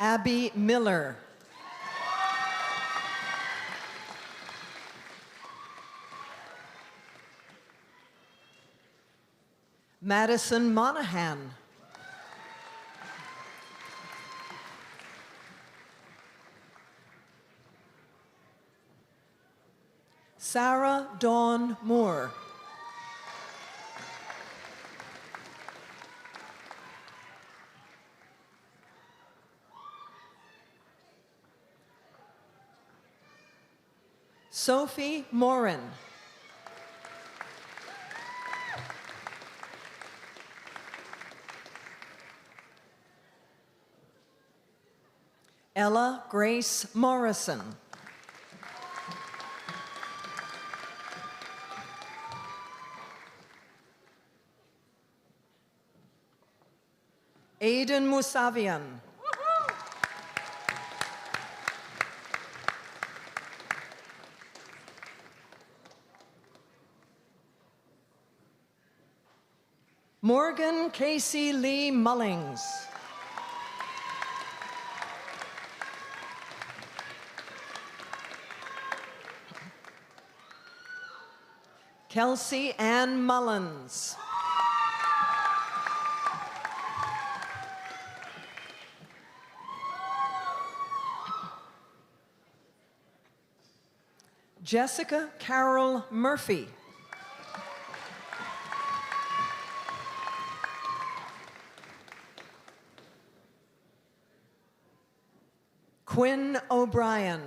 Abby Miller. Madison Monahan. Sarah Dawn Moore. Sophie Morin. Ella Grace Morrison. Aiden Musavian. Morgan Casey Lee Mullings. Kelsey Ann Mullins. Jessica Carol Murphy. Quinn O'Brien.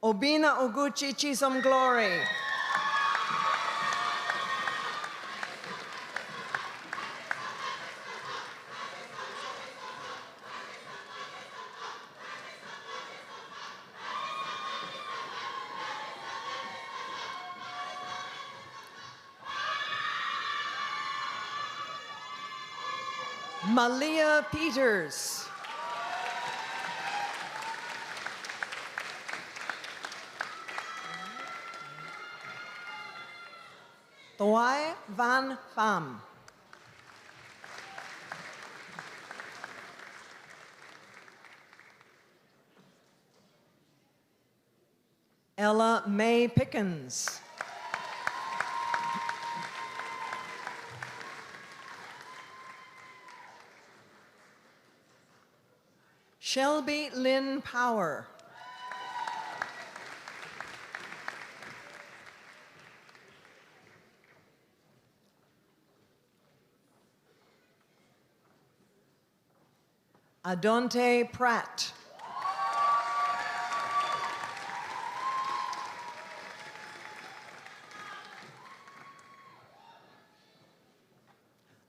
Obina Oguchi Chisom Glory. Malia Peters. Toy Van Pham. Ella Mae Pickens. Shelby Lynn Power. Adonte Pratt.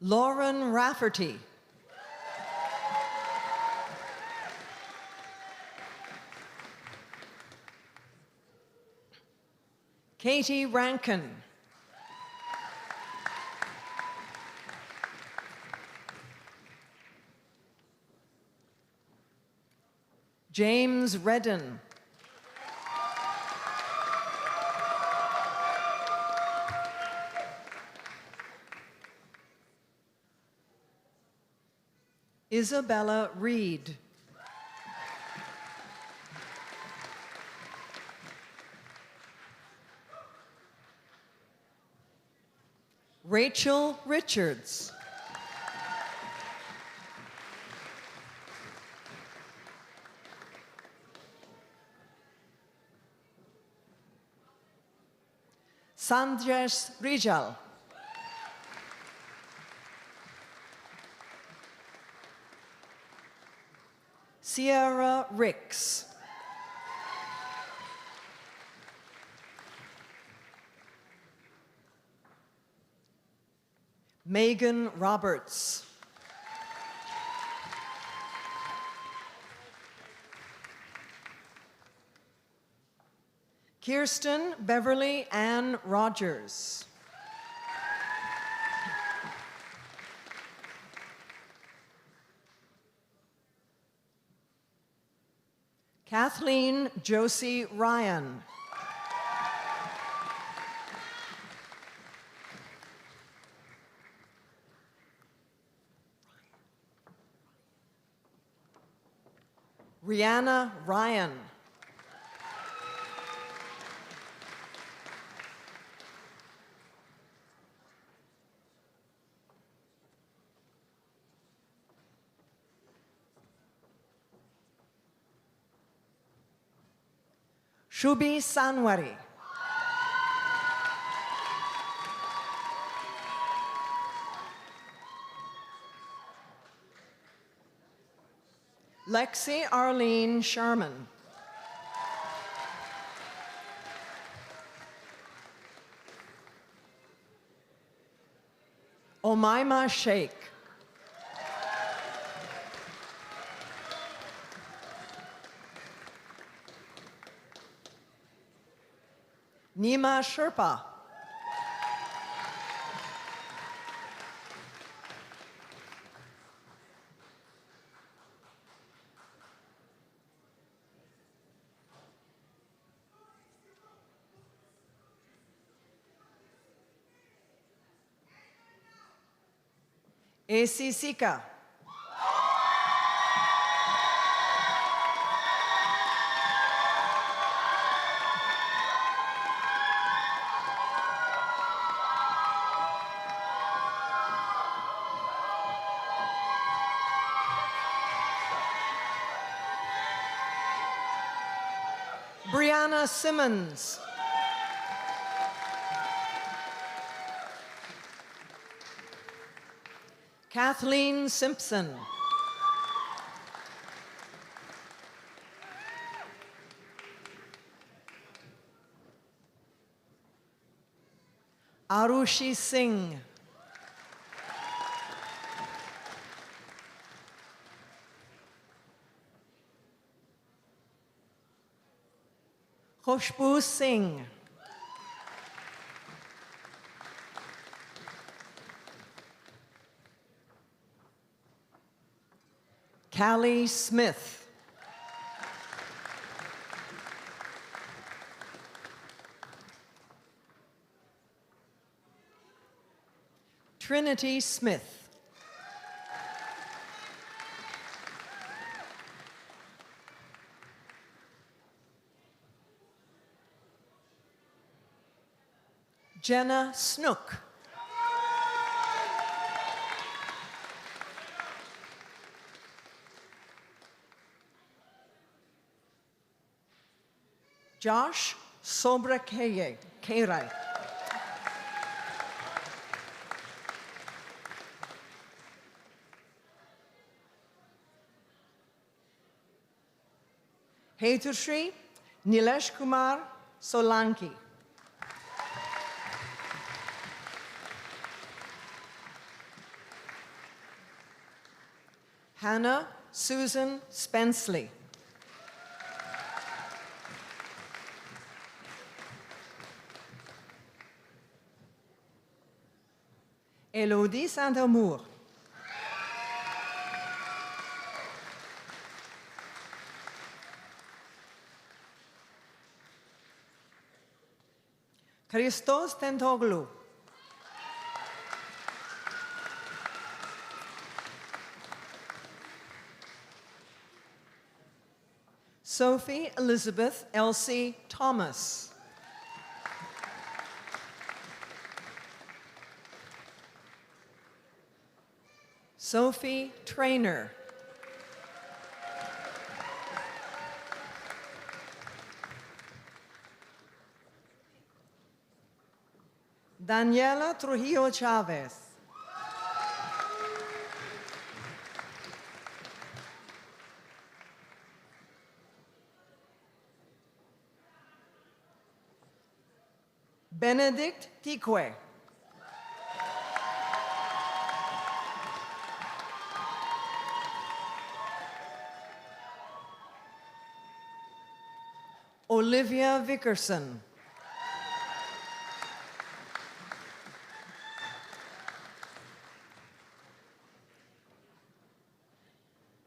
Lauren Rafferty. Katie Rankin. James Redden. Isabella Reed. Rachel Richards. Sandesh Rijal. Sierra Ricks. Megan Roberts. Kirsten Beverly Ann Rogers. Kathleen Josie Ryan. Rihanna Ryan. Shubi Sanwari. Lexi Arlene Sharman. Omaima Sheikh. Nima Sherpa. AC Sika. Brianna Simmons. Kathleen Simpson. Arushi Singh. Khushbu Singh. Callie Smith. Trinity Smith. Jenna Snook. Josh Sobrakeye. Keirai. Hetushri Nilesh Kumar Solanki. Hannah Susan Spenceley. Elodie Saint-Amour. Christos Tentoglou. Sophie Elizabeth Elsie Thomas. Sophie Trainer. Daniela Trujillo Chavez. Benedict Tikwe. Olivia Vickerson.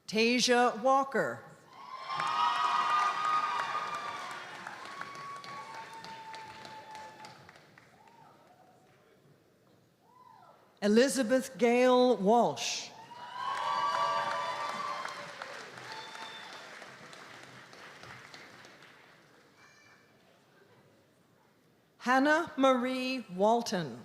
Tasia Walker. Elizabeth Gale Walsh. Hannah Marie Walton.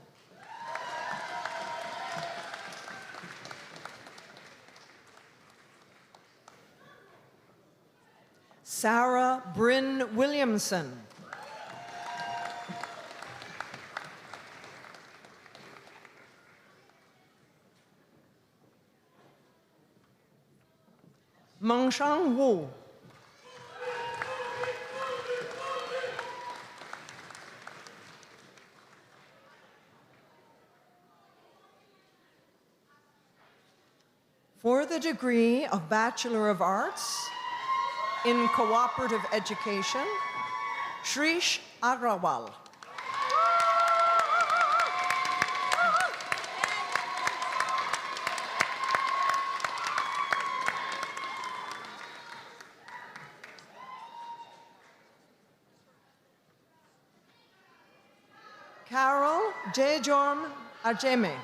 Sarah Bryn Williamson. Mengshan Wu. For the degree of Bachelor of Arts in Cooperative Education, Shrish Agrawal. Carol Jejorm Ajeme.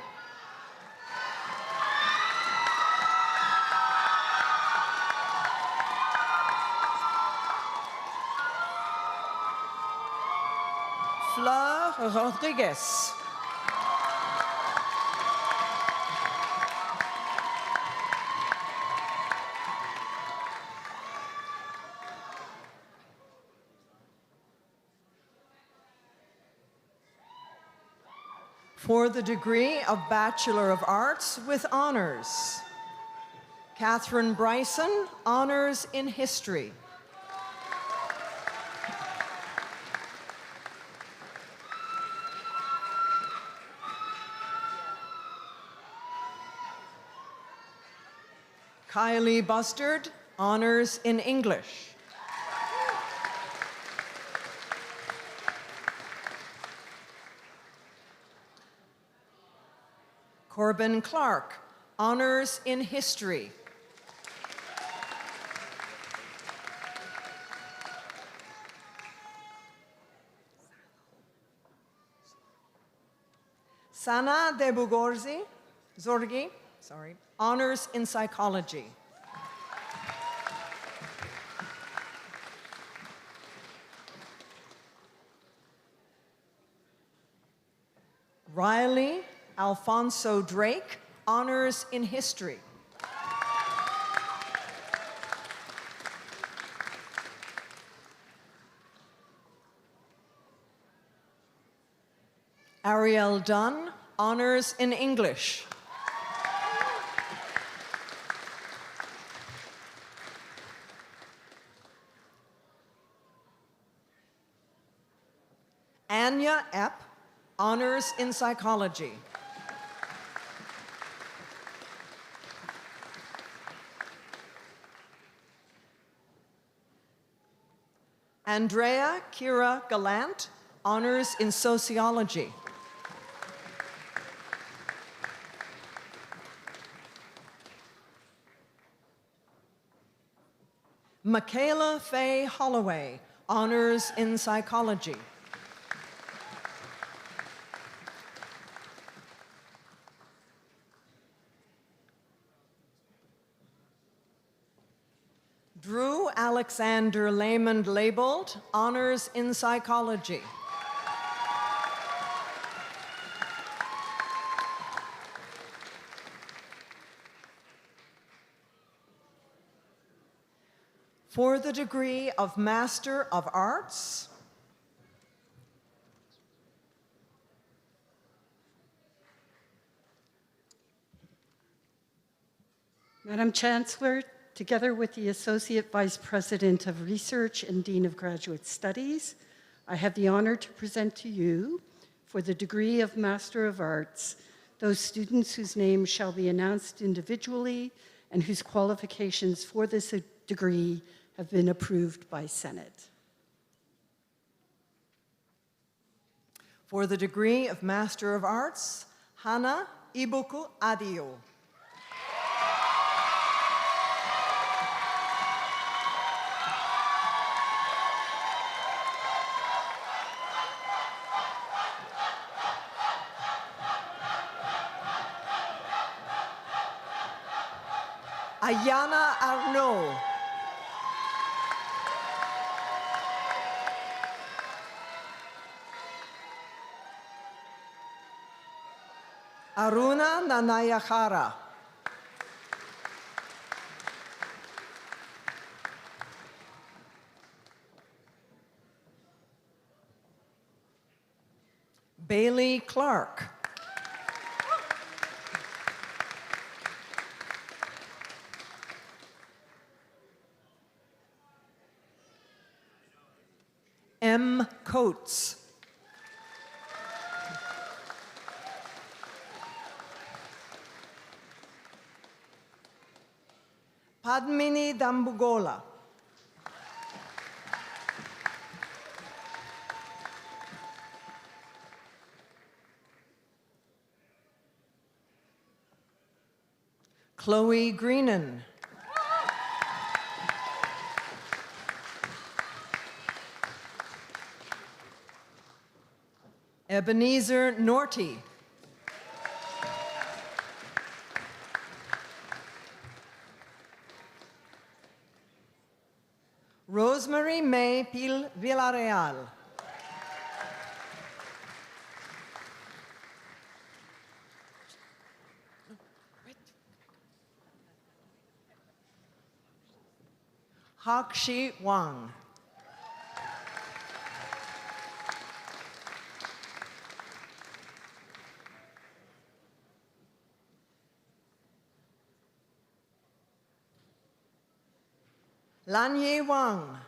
Fleur Rodriguez. For the degree of Bachelor of Arts with honors, Catherine Bryson, honors in history. Kylie Bustard, honors in English. Corbin Clark, honors in history. Sana Zorgi, honors in psychology. Riley Alfonso Drake, honors in history. Ariel Dunn, honors in English. Anya Epp, honors in psychology. Andrea Kira Gallant, honors in sociology. Michaela Faye Holloway, honors in psychology. Drew Alexander Lamond Labeled, honors in psychology. For the degree of Master of Arts, Madam Chancellor, together with the Associate Vice President of Research and Dean of Graduate Studies, I have the honor to present to you, for the degree of Master of Arts, those students whose names shall be announced individually and whose qualifications for this degree have been approved by Senate. for the degree of Master of Arts, Hana Ibuku Adio. Ayana Arnaud. Aruna Nanayakara. Bailey Clark. Coates. Padmini Dambugola. Chloe Greenan. Ebenezer Norty. Rosemary May Pil Villarreal. Hakshi Wang. Lanye Wang.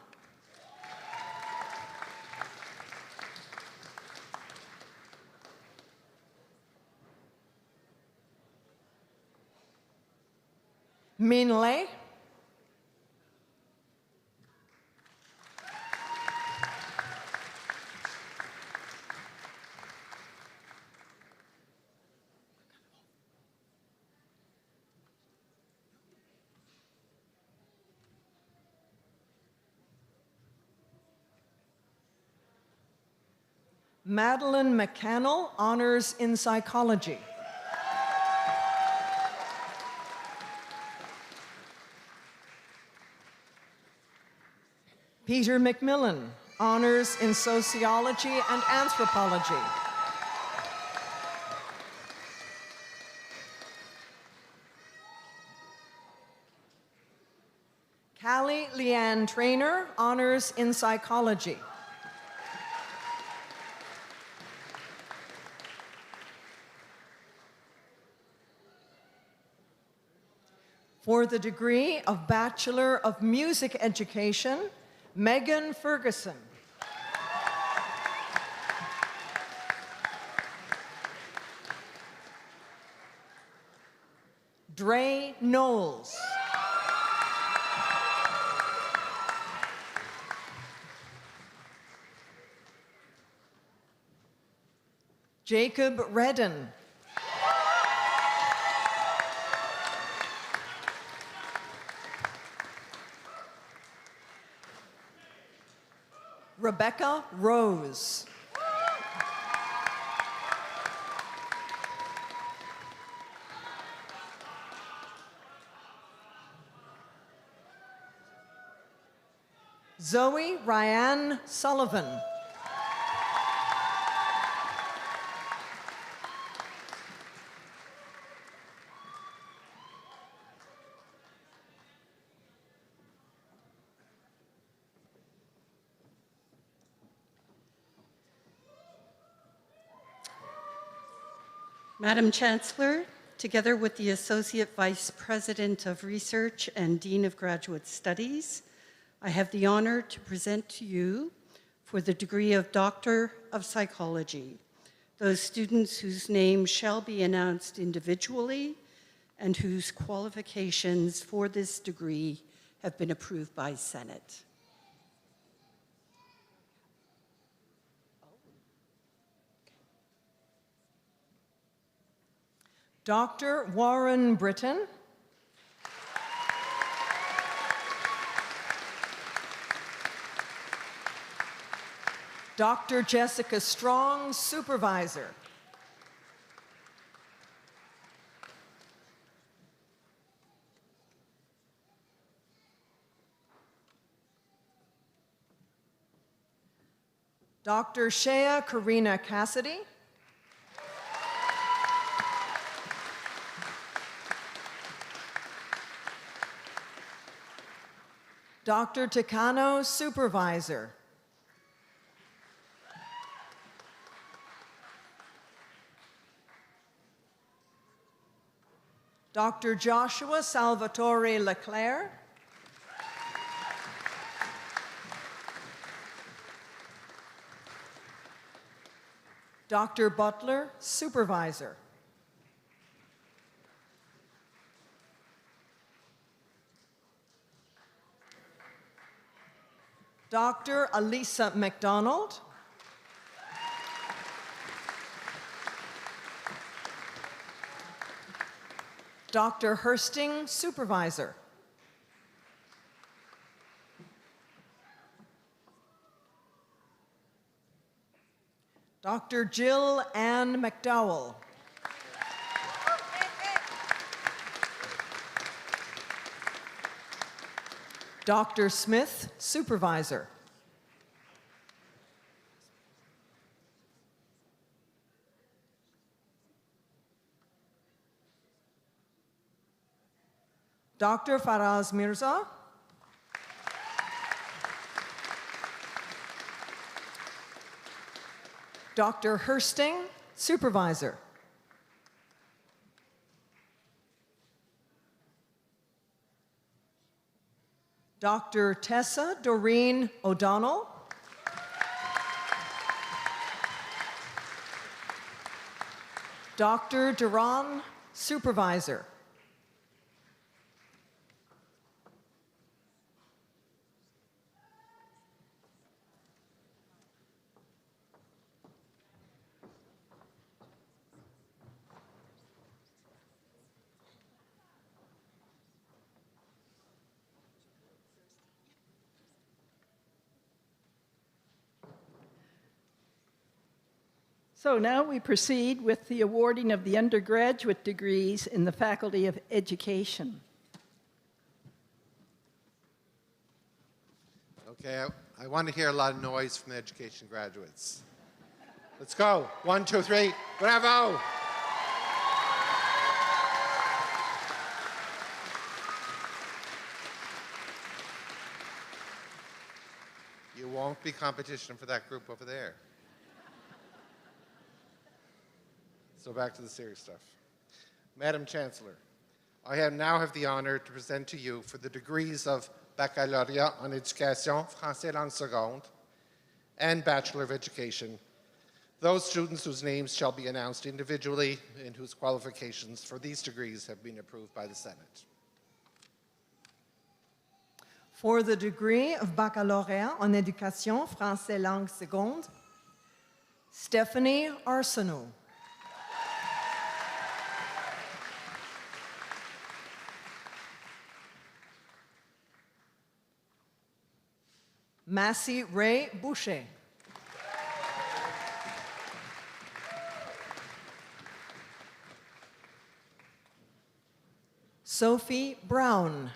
Min Lei. Madeline McCannell, honors in psychology. Peter McMillan, honors in sociology and anthropology. Callie Leanne Traynor, honors in psychology. For the degree of Bachelor of Music Education, Megan Ferguson. Dre Knowles. Jacob Redden. Rebecca Rose. Zoe Ryan Sullivan. Madam Chancellor, together with the Associate Vice President of Research and Dean of Graduate Studies, I have the honor to present to you for the degree of Doctor of Psychology, those students whose names shall be announced individually and whose qualifications for this degree have been approved by Senate. Dr. Warren Britton. Dr. Jessica Strong, Supervisor. Dr. Shea Karina Cassidy. Dr. Takano, Supervisor. Dr. Joshua Salvatore Leclerc. Dr. Butler, Supervisor. Dr. Alisa McDonald. Dr. Hursting, Supervisor. Dr. Jill Ann McDowell. Dr. Smith, Supervisor. Dr. Faraz Mirza. Dr. Hursting, Supervisor. Dr. Tessa Doreen O'Donnell. Dr. Duran, Supervisor. So now we proceed with the awarding of the undergraduate degrees in the Faculty of Education. Okay, I want to hear a lot of noise from the education graduates. Let's go. 1, 2, 3. Bravo! You won't be competition for that group over there. So back to the serious stuff. Madam Chancellor, I now have the honor to present to you for the degrees of Baccalauréat en Éducation, Français langue seconde, and Bachelor of Education, those students whose names shall be announced individually and whose qualifications for these degrees have been approved by the Senate. For the degree of Baccalauréat en Éducation, Français langue seconde, Stephanie Arsenault. Massey Ray Boucher. Sophie Brown.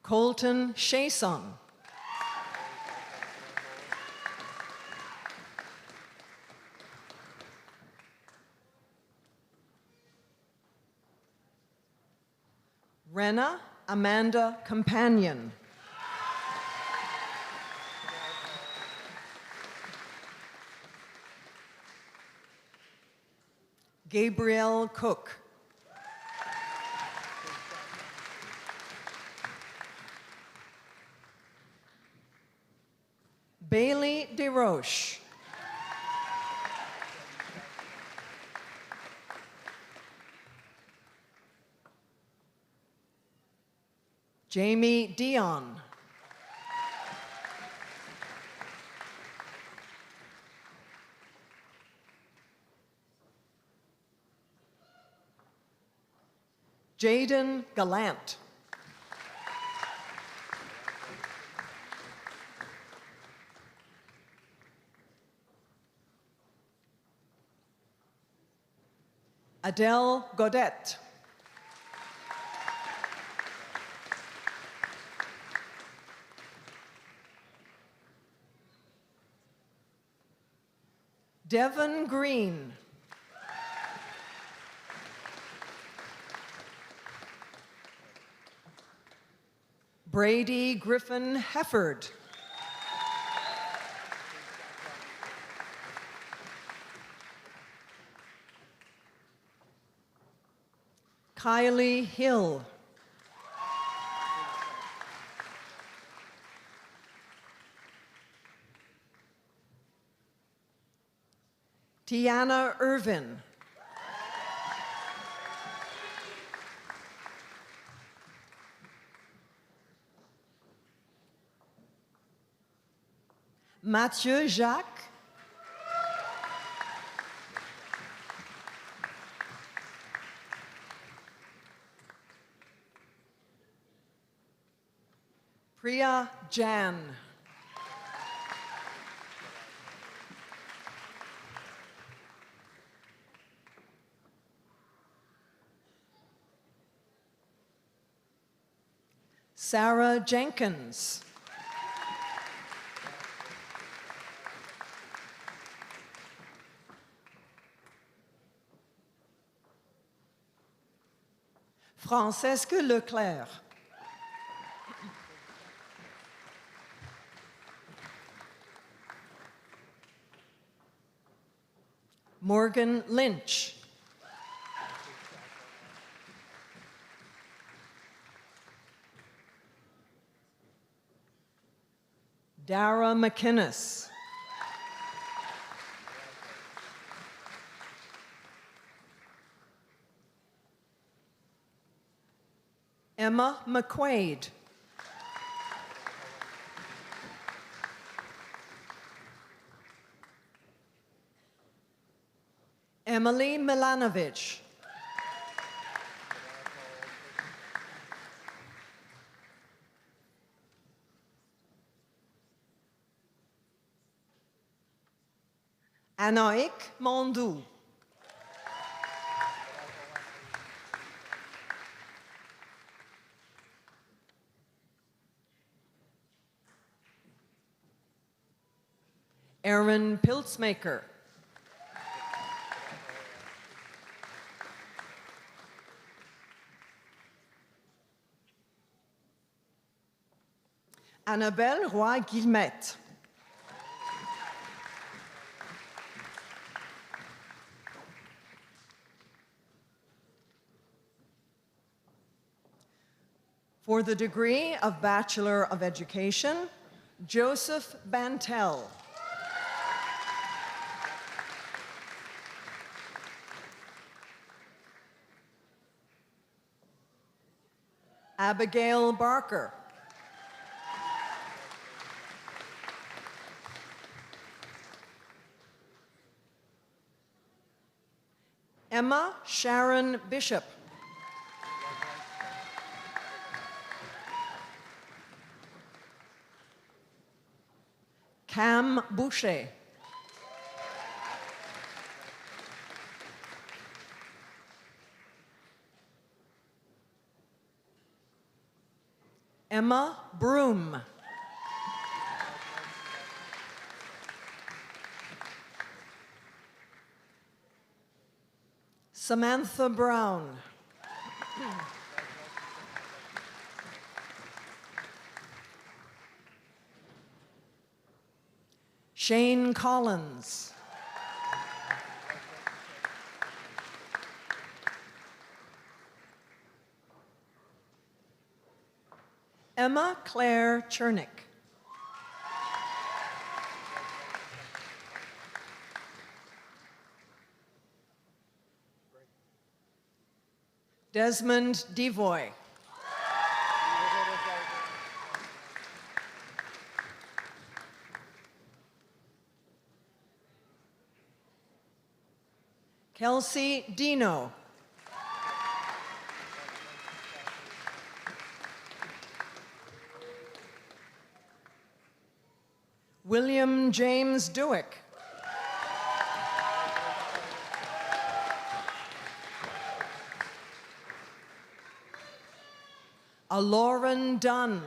Colton Shason. Rena Amanda Companion. Gabrielle Cook. Bailey DeRoche. Jamie Dion. Jaden Gallant. Adele Godet. Devon Green. Brady Griffin Hefford. Kylie Hill. Tiana Irvin. Mathieu Jacques. Priya Jan. Sarah Jenkins. Francesque Leclerc. Morgan Lynch. Dara McInnes. Emma McQuaid. Emily Milanovic. Anoik Mondou. Aaron Piltzmaker. Annabelle Roy-Guillemette. For the degree of Bachelor of Education, Joseph Bantel. Abigail Barker. Emma Sharon Bishop. Cam Boucher. Emma Broom. Samantha Brown. Shane Collins. Emma Claire Chernick. Desmond Devoy. Kelsey Dino. William James Dewick. Lauren Dunn.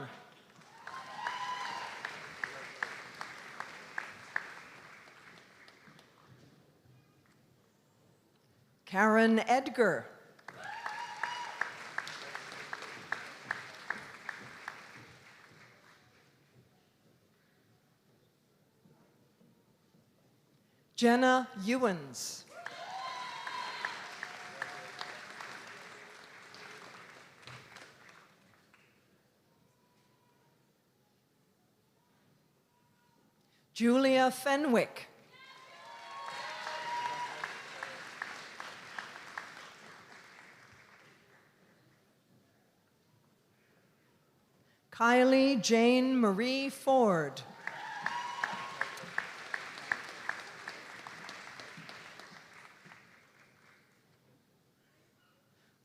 Karen Edgar. Jenna Ewens. Julia Fenwick. Kylie Jane Marie Ford.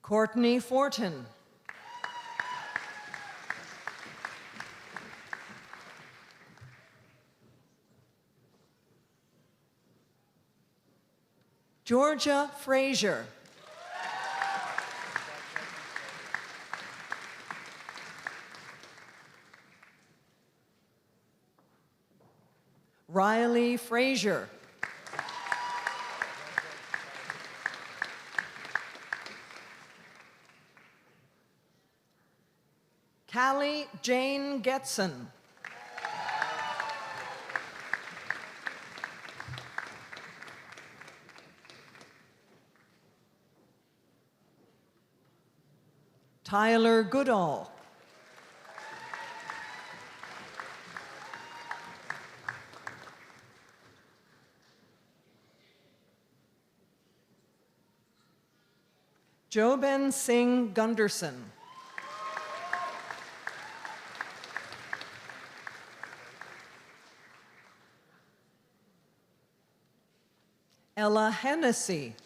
Courtney Fortin. Georgia Frazier. Riley Frazier. Callie Jane Getson. Tyler Goodall. Joben Singh Gunderson. Ella Hennessy.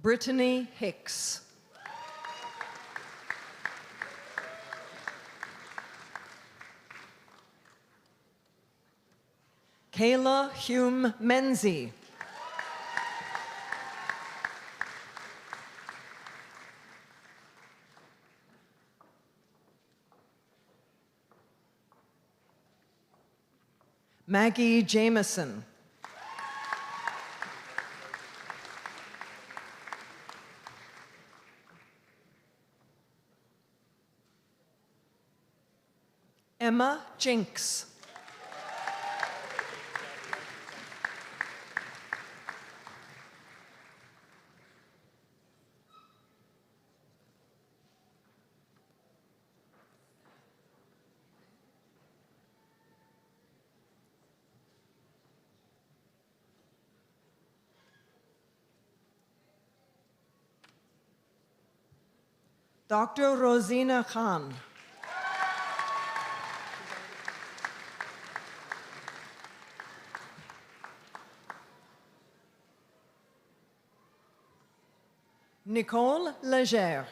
Brittany Hicks. Kayla Hume Menzie. Maggie Jameson. Emma Jinks. Dr. Rosina Khan. Nicole Legere.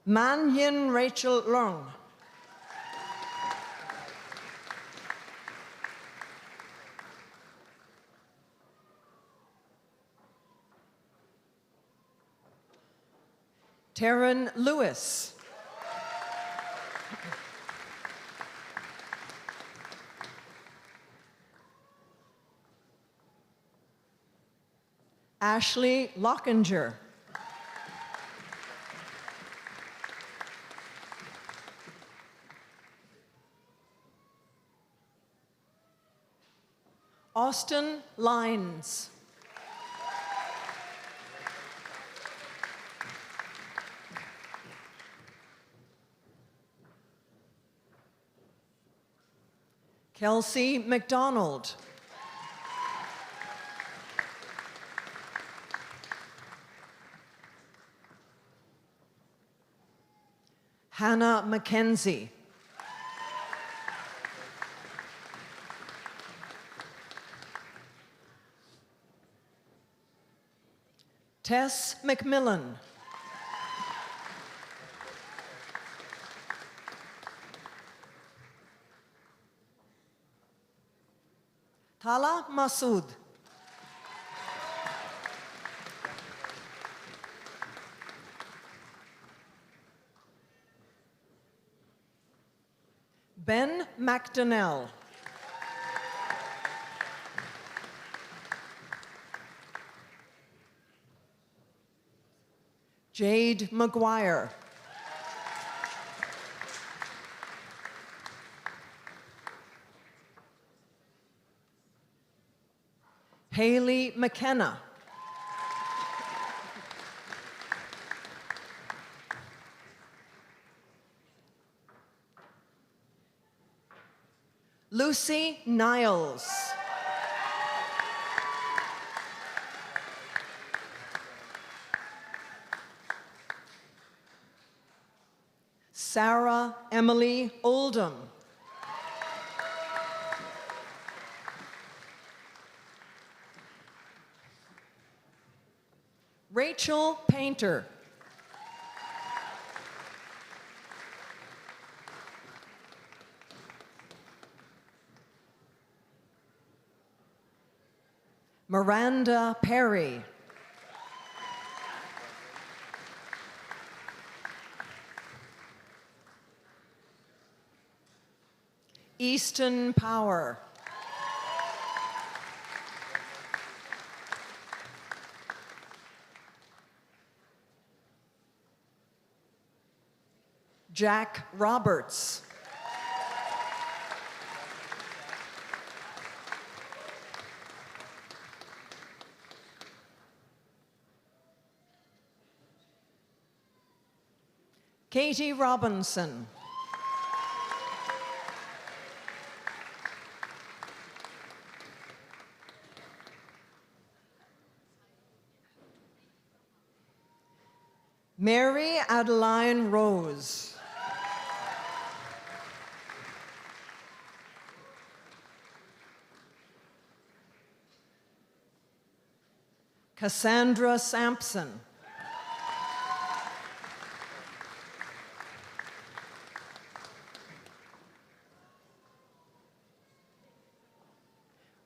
Man Yin Rachel Long. Taryn Lewis. Ashley Lockinger. Austin Lines. Kelsey McDonald. Hannah McKenzie. Tess McMillan. Tala Masood. Ben McDonnell. Jade McGuire. Haley McKenna. Lucy Niles. Sarah Emily Oldham. Rachel Painter. Miranda Perry. Easton Power. Jack Roberts. Katie Robinson. Mary Adeline Rose. Cassandra Sampson.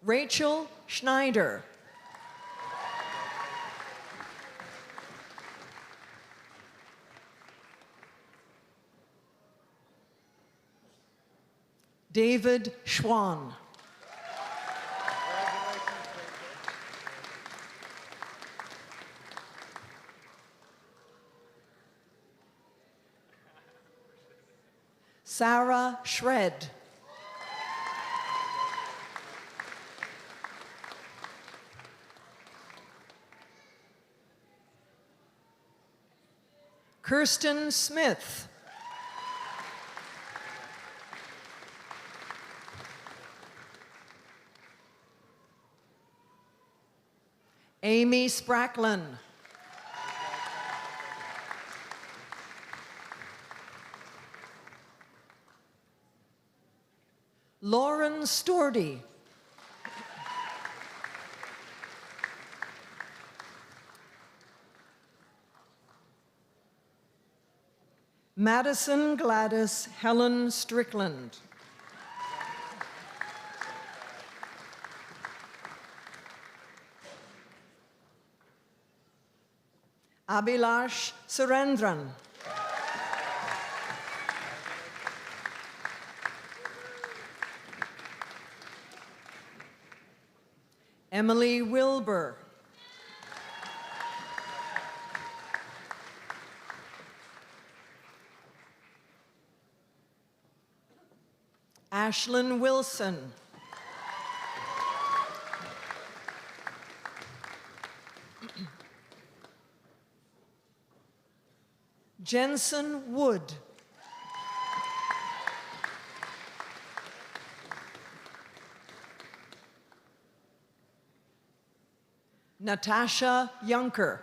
Rachel Schneider. David Schwan. Sarah Shred. Kirsten Smith. Amy Spracklin. Lauren Stordy. Madison Gladys Helen Strickland. Abhilash Surendran. Emily Wilbur. Ashlyn Wilson. Jensen Wood. Natasha Yunker.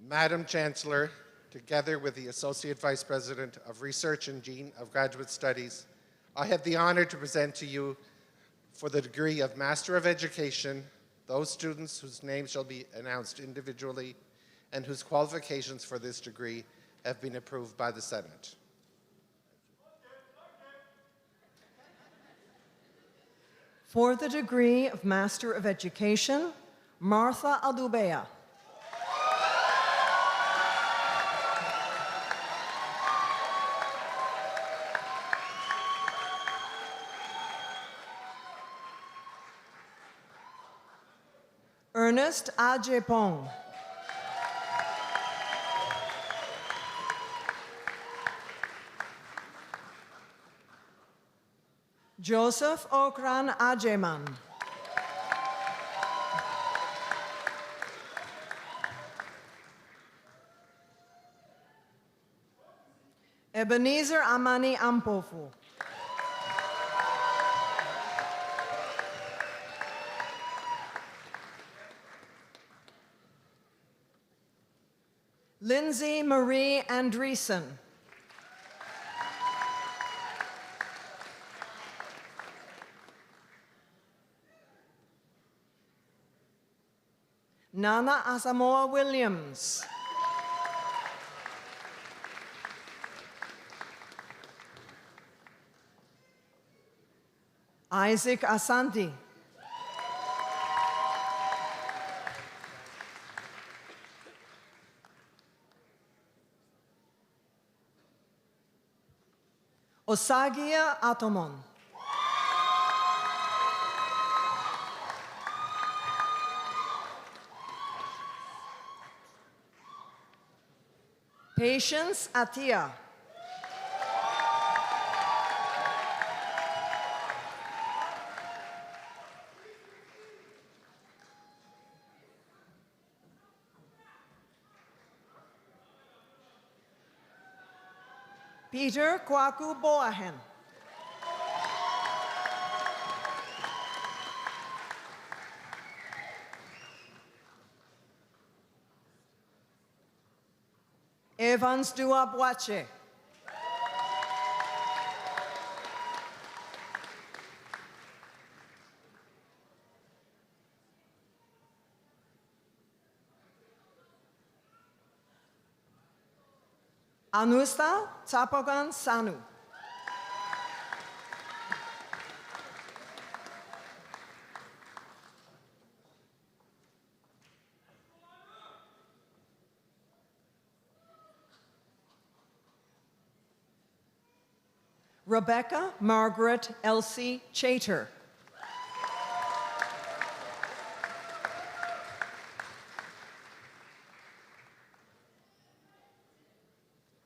Madam Chancellor, together with the Associate Vice President of Research and Dean of Graduate Studies, I have the honor to present to you for the degree of Master of Education those students whose names shall be announced individually and whose qualifications for this degree have been approved by the Senate. For the degree of Master of Education, Martha Adubea. Ernest Ajepong. Joseph Okran Ajeman. Ebenezer Amani Ampofu. Lindsay Marie Andreessen. Nana Asamoah Williams. Isaac Asante. Osagia Atomon. Patience Atia. Peter Kwaku Boahen. Evans Duabwache. Anusta Tapogan Sanu. Rebecca Margaret Elsie Chater.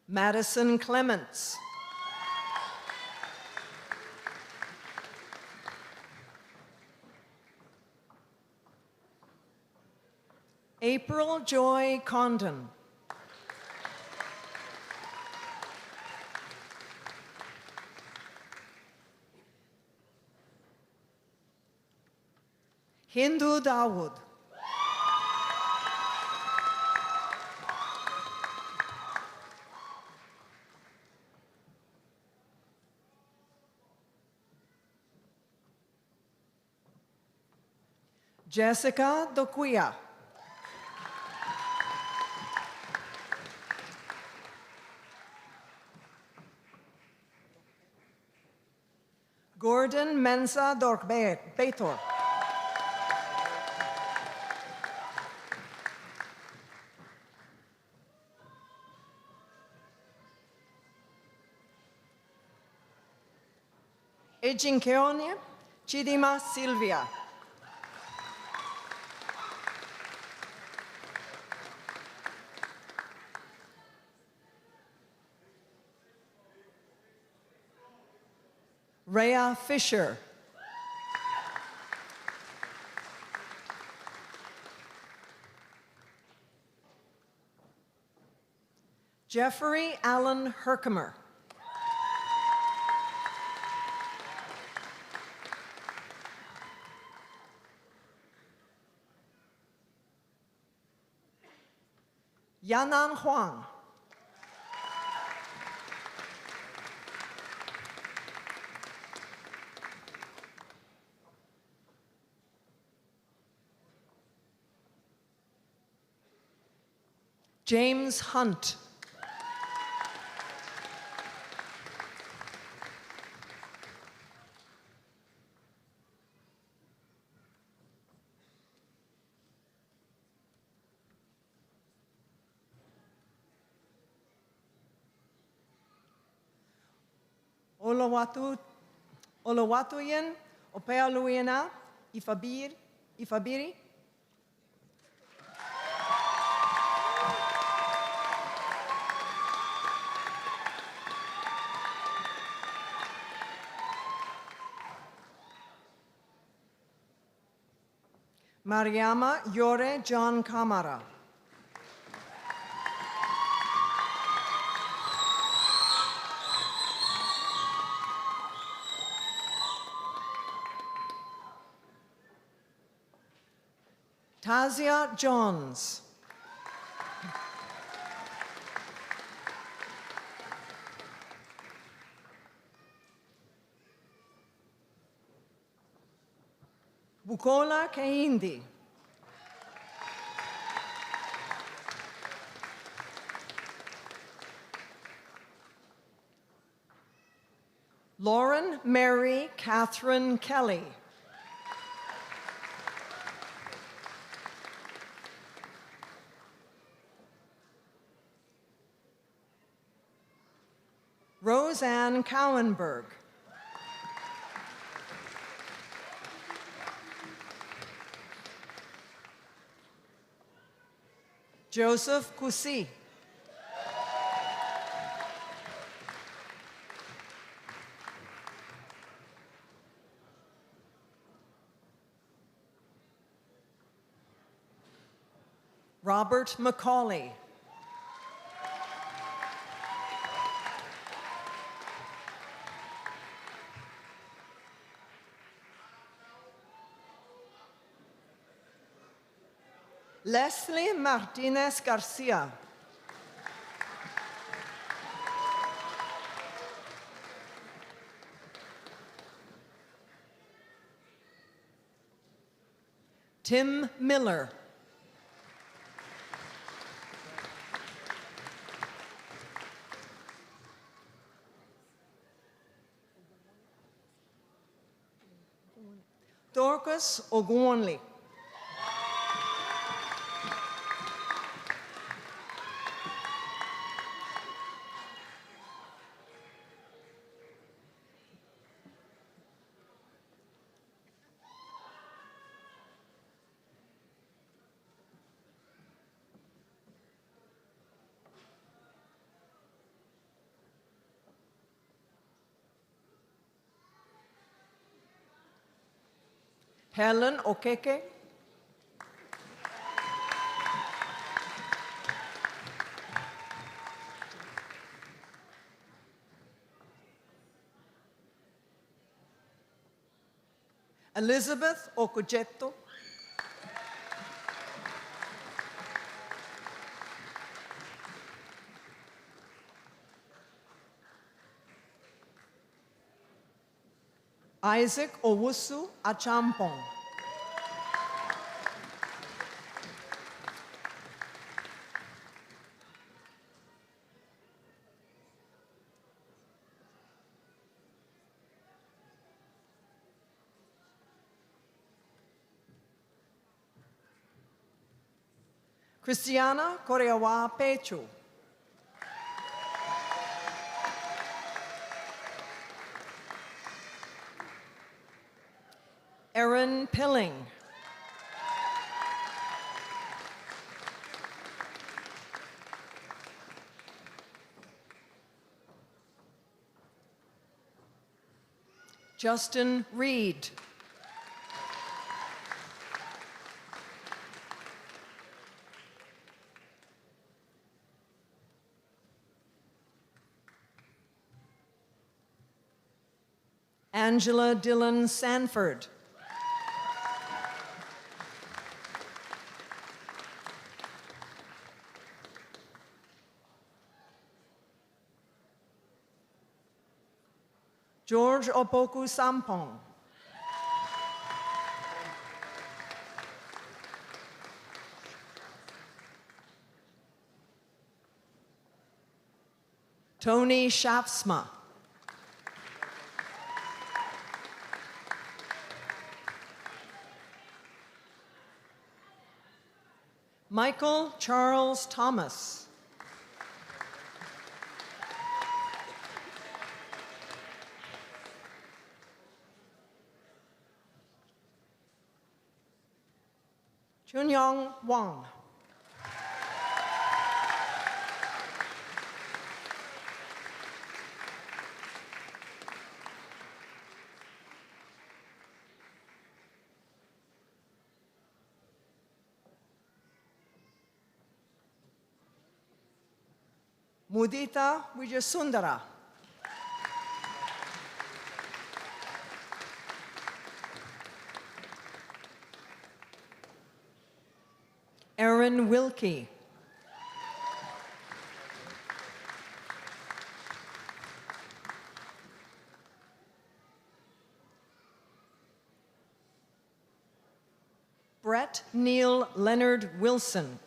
Madison Clements. April Joy Condon. Hindu Dawood. Jessica Dokuya. Gordon Mensa Dorkbetor. Ejinkeonia Chidima Silvia. Rhea Fisher. Jeffrey Allen Herkimer. Yanan Huang. James Hunt. Olawatuyan, Opealuiana, Ifabiri. Mariama Yore John Kamara. Tazia Johns. Bukola Kaindi. Lauren Mary Catherine Kelly. Roseanne Cowenberg. Joseph Kusi. Robert McCauley. Leslie Martinez Garcia. Tim Miller. Dorcas Ogunli. Helen Okeke. Elizabeth Okujeto. Isaac Owusu Achampong. Christiana Koreawa Pechu. Erin Pilling. Justin Reed. Angela Dillon Sanford. George Opoku Sampong. Tony Shafsma. Michael Charles Thomas. Chunyong Wang. Mudita Wijasundara. Aaron Wilkie. Brett Neil Leonard Wilson.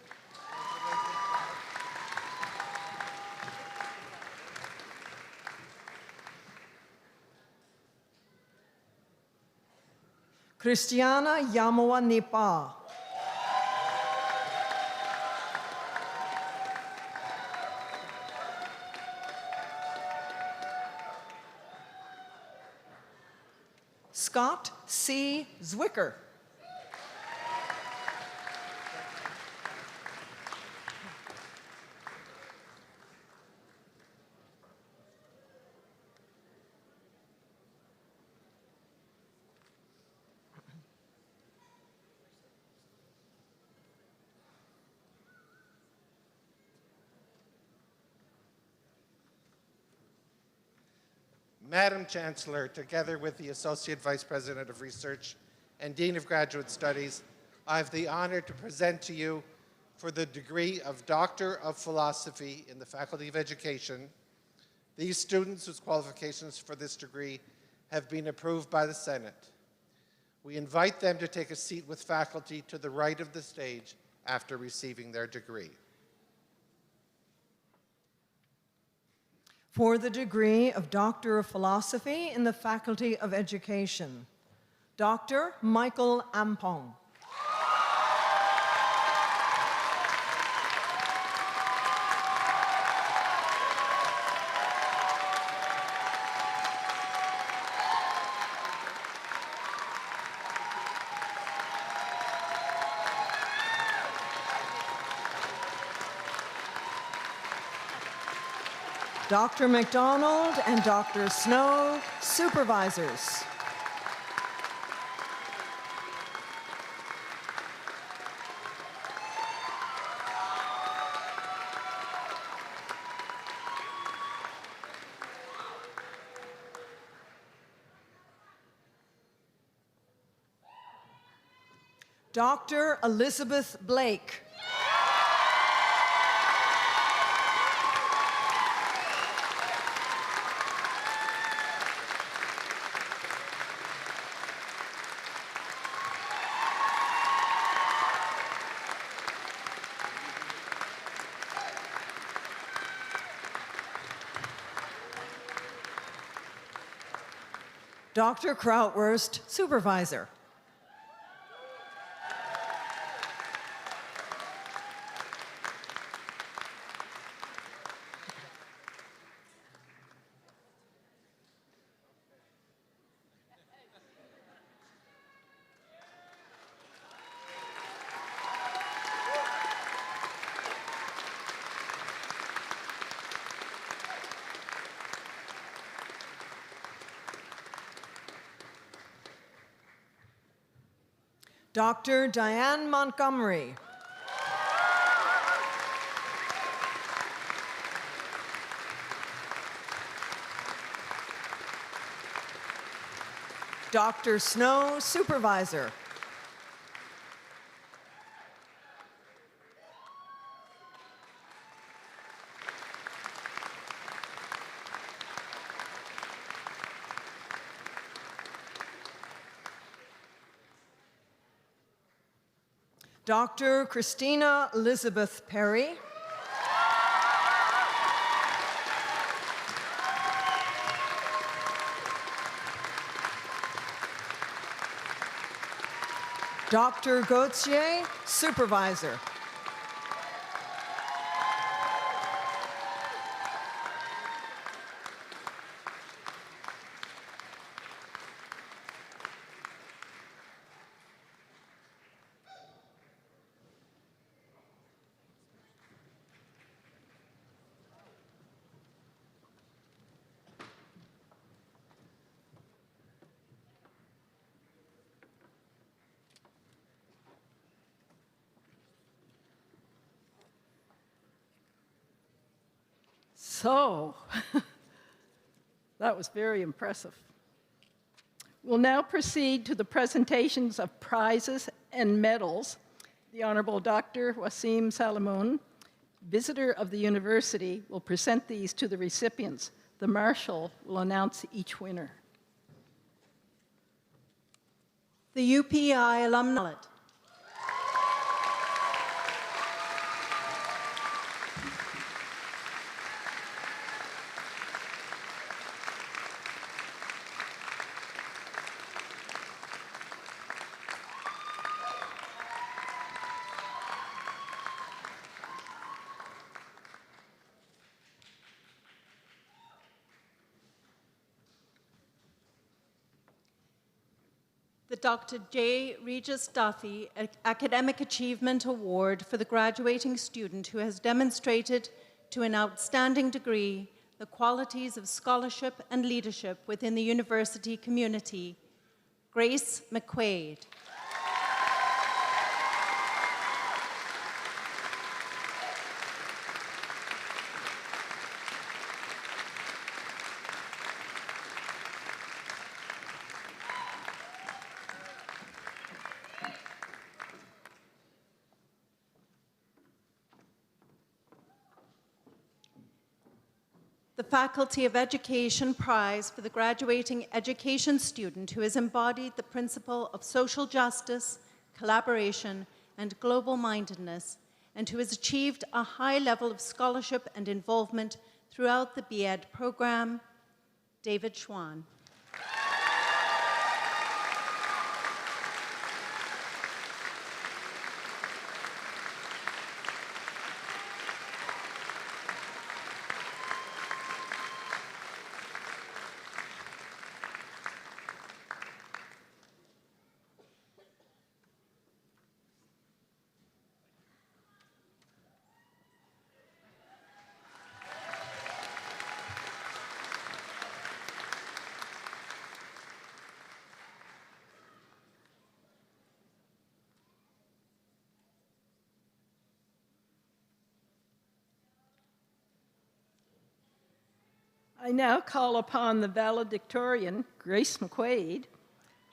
Christiana Yamoa Nipa. Scott C. Zwicker. Madam Chancellor, together with the Associate Vice President of Research and Dean of Graduate Studies, I have the honor to present to you for the degree of Doctor of Philosophy in the Faculty of Education. These students whose qualifications for this degree have been approved by the Senate. We invite them to take a seat with faculty to the right of the stage after receiving their degree. For the degree of Doctor of Philosophy in the Faculty of Education, Dr. Michael Ampong. Dr. McDonald and Dr. Snow, supervisors. Dr. Elizabeth Blake. Dr. Krautwurst, supervisor. Dr. Diane Montgomery. Dr. Snow, supervisor. Dr. Christina Elizabeth Perry. Dr. Gauthier, supervisor. So, that was very impressive. We'll now proceed to the presentations of prizes and medals. The Honorable Dr. Wasim Salamoun, visitor of the university, will present these to the recipients. The Marshal will announce each winner. The UPEI alumni. The Dr. J. Regis Duffy Academic Achievement Award for the graduating student who has demonstrated to an outstanding degree the qualities of scholarship and leadership within the university community, Grace McQuaid. The Faculty of Education Prize for the graduating education student who has embodied the principle of social justice, collaboration, and global-mindedness, and who has achieved a high level of scholarship and involvement throughout the BEd program, David Schwann. I now call upon the valedictorian, Grace McQuaid.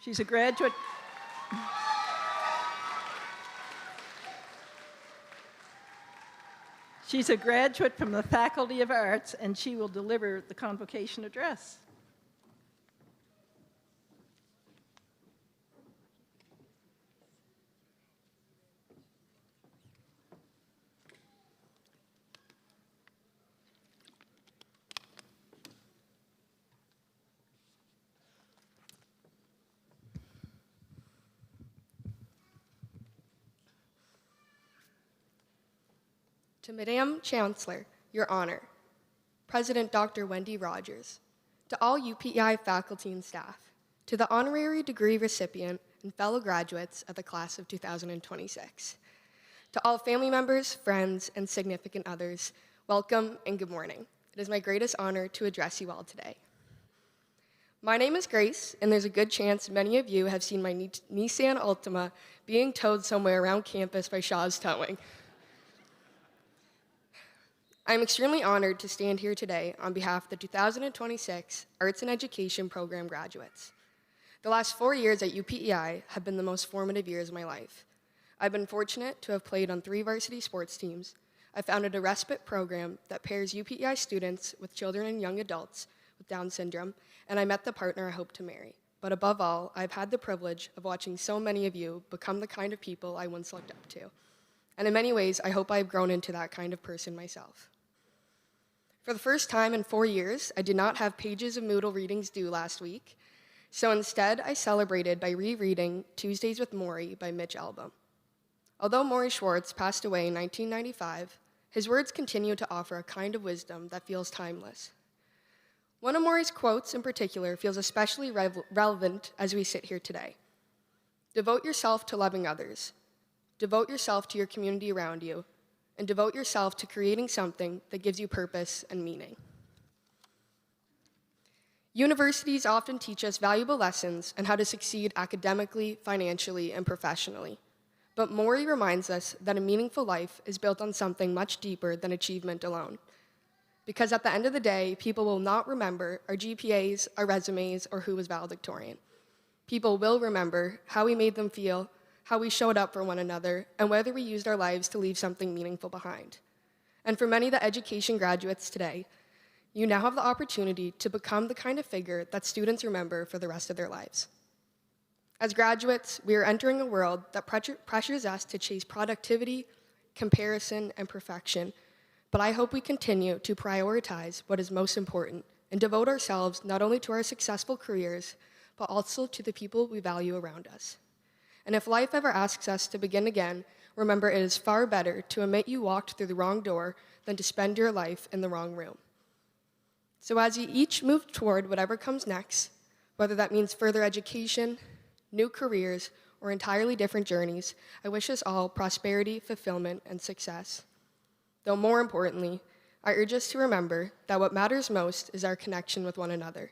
She's a graduate. She's a graduate from the Faculty of Arts, and she will deliver the convocation address. To Madame Chancellor, Your Honor, President Dr. Wendy Rogers, to all UPEI faculty and staff, to the honorary degree recipient and fellow graduates of the class of 2026, to all family members, friends, and significant others, welcome and good morning. It is my greatest honor to address you all today. My name is Grace, and there's a good chance many of you have seen my Nissan Altima being towed somewhere around campus by Shaw's Towing. I'm extremely honored to stand here today on behalf of the 2026 Arts and Education Program graduates. The last 4 years at UPEI have been the most formative years of my life. I've been fortunate to have played on 3 varsity sports teams. I founded a respite program that pairs UPEI students with children and young adults with Down syndrome, and I met the partner I hope to marry. But above all, I've had the privilege of watching so many of you become the kind of people I once looked up to. And in many ways, I hope I've grown into that kind of person myself. For the first time in 4 years, I did not have pages of Moodle readings due last week, so instead I celebrated by rereading Tuesdays with Maury by Mitch Albom. Although Maury Schwartz passed away in 1995, his words continue to offer a kind of wisdom that feels timeless. One of Maury's quotes in particular feels especially relevant as we sit here today. Devote yourself to loving others. Devote yourself to your community around you, and devote yourself to creating something that gives you purpose and meaning. Universities often teach us valuable lessons on how to succeed academically, financially, and professionally. But Maury reminds us that a meaningful life is built on something much deeper than achievement alone. Because at the end of the day, people will not remember our GPAs, our resumes, or who was valedictorian. People will remember how we made them feel, how we showed up for one another, and whether we used our lives to leave something meaningful behind. And for many of the education graduates today, you now have the opportunity to become the kind of figure that students remember for the rest of their lives. As graduates, we are entering a world that pressures us to chase productivity, comparison, and perfection, but I hope we continue to prioritize what is most important and devote ourselves not only to our successful careers, but also to the people we value around us. And if life ever asks us to begin again, remember it is far better to admit you walked through the wrong door than to spend your life in the wrong room. So as you each move toward whatever comes next, whether that means further education, new careers, or entirely different journeys, I wish us all prosperity, fulfillment, and success. Though more importantly, I urge us to remember that what matters most is our connection with one another.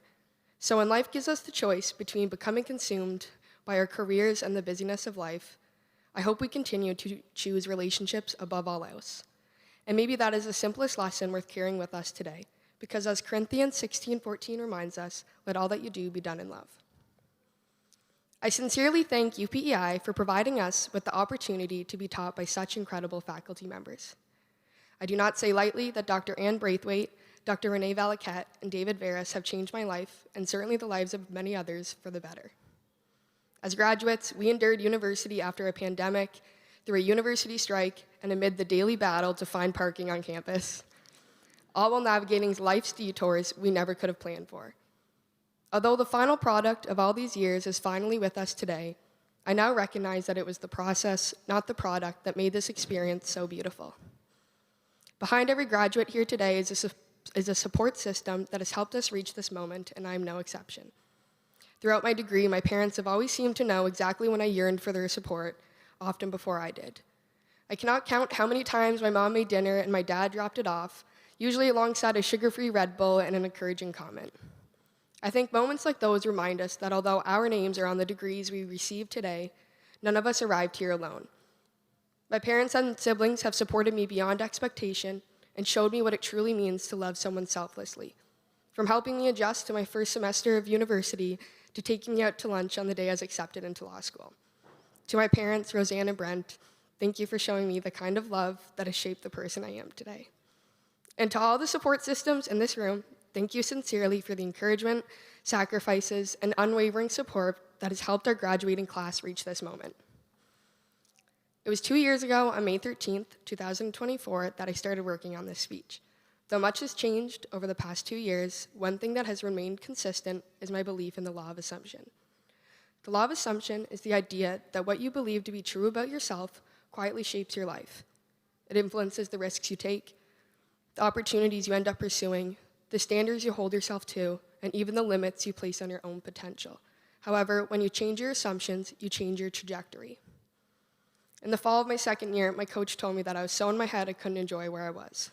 So when life gives us the choice between becoming consumed by our careers and the busyness of life, I hope we continue to choose relationships above all else. And maybe that is the simplest lesson worth carrying with us today, because as Corinthians 16:14 reminds us, let all that you do be done in love. I sincerely thank UPEI for providing us with the opportunity to be taught by such incredible faculty members. I do not say lightly that Dr. Ann Braithwaite, Dr. Renee Valaquette, and David Veras have changed my life, and certainly the lives of many others, for the better. As graduates, we endured university after a pandemic, through a university strike, and amid the daily battle to find parking on campus, all while navigating life's detours we never could have planned for. Although the final product of all these years is finally with us today, I now recognize that it was the process, not the product, that made this experience so beautiful. Behind every graduate here today is a support system that has helped us reach this moment, and I am no exception. Throughout my degree, my parents have always seemed to know exactly when I yearned for their support, often before I did. I cannot count how many times my mom made dinner and my dad dropped it off, usually alongside a sugar-free Red Bull and an encouraging comment. I think moments like those remind us that although our names are on the degrees we receive today, none of us arrived here alone. My parents and siblings have supported me beyond expectation and showed me what it truly means to love someone selflessly, from helping me adjust to my first semester of university to taking me out to lunch on the day I was accepted into law school. To my parents, Roseanne and Brent, thank you for showing me the kind of love that has shaped the person I am today. And to all the support systems in this room, thank you sincerely for the encouragement, sacrifices, and unwavering support that has helped our graduating class reach this moment. It was 2 years ago, on May 13th, 2024, that I started working on this speech. Though much has changed over the past 2 years, one thing that has remained consistent is my belief in the law of assumption. The law of assumption is the idea that what you believe to be true about yourself quietly shapes your life. It influences the risks you take, the opportunities you end up pursuing, the standards you hold yourself to, and even the limits you place on your own potential. However, when you change your assumptions, you change your trajectory. In the fall of my second year, my coach told me that I was so in my head I couldn't enjoy where I was.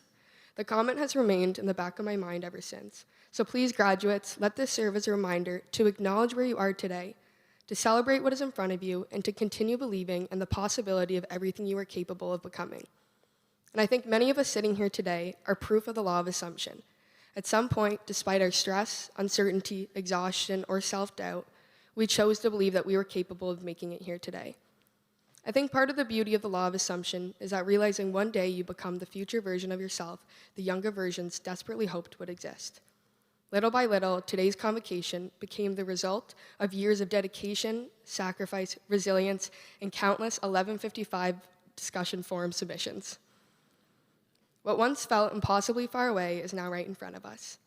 The comment has remained in the back of my mind ever since. So please, graduates, let this serve as a reminder to acknowledge where you are today, to celebrate what is in front of you, and to continue believing in the possibility of everything you are capable of becoming. And I think many of us sitting here today are proof of the law of assumption. At some point, despite our stress, uncertainty, exhaustion, or self-doubt, we chose to believe that we were capable of making it here today. I think part of the beauty of the law of assumption is that realizing one day you become the future version of yourself the younger versions desperately hoped would exist. Little by little, today's convocation became the result of years of dedication, sacrifice, resilience, and countless 1155 discussion forum submissions. What once felt impossibly far away is now right in front of us.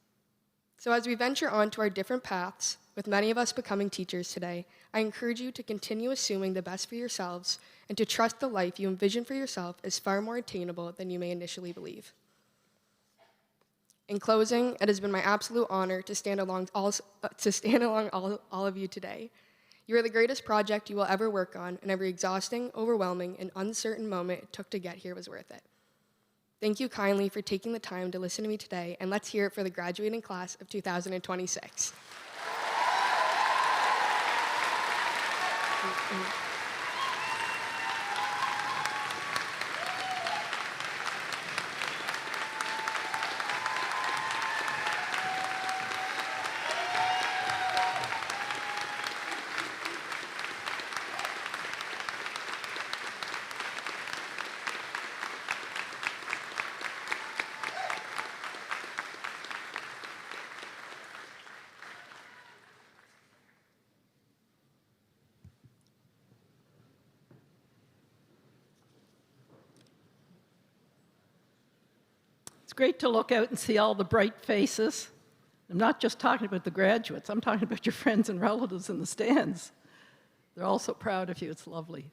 So as we venture on to our different paths, with many of us becoming teachers today, I encourage you to continue assuming the best for yourselves and to trust the life you envision for yourself is far more attainable than you may initially believe. In closing, it has been my absolute honor to stand along all of you today. You are the greatest project you will ever work on, and every exhausting, overwhelming, and uncertain moment it took to get here was worth it. Thank you kindly for taking the time to listen to me today, and let's hear it for the graduating class of 2026. great to look out and see all the bright faces. I'm not just talking about the graduates, I'm talking about your friends and relatives in the stands. They're all so proud of you, it's lovely.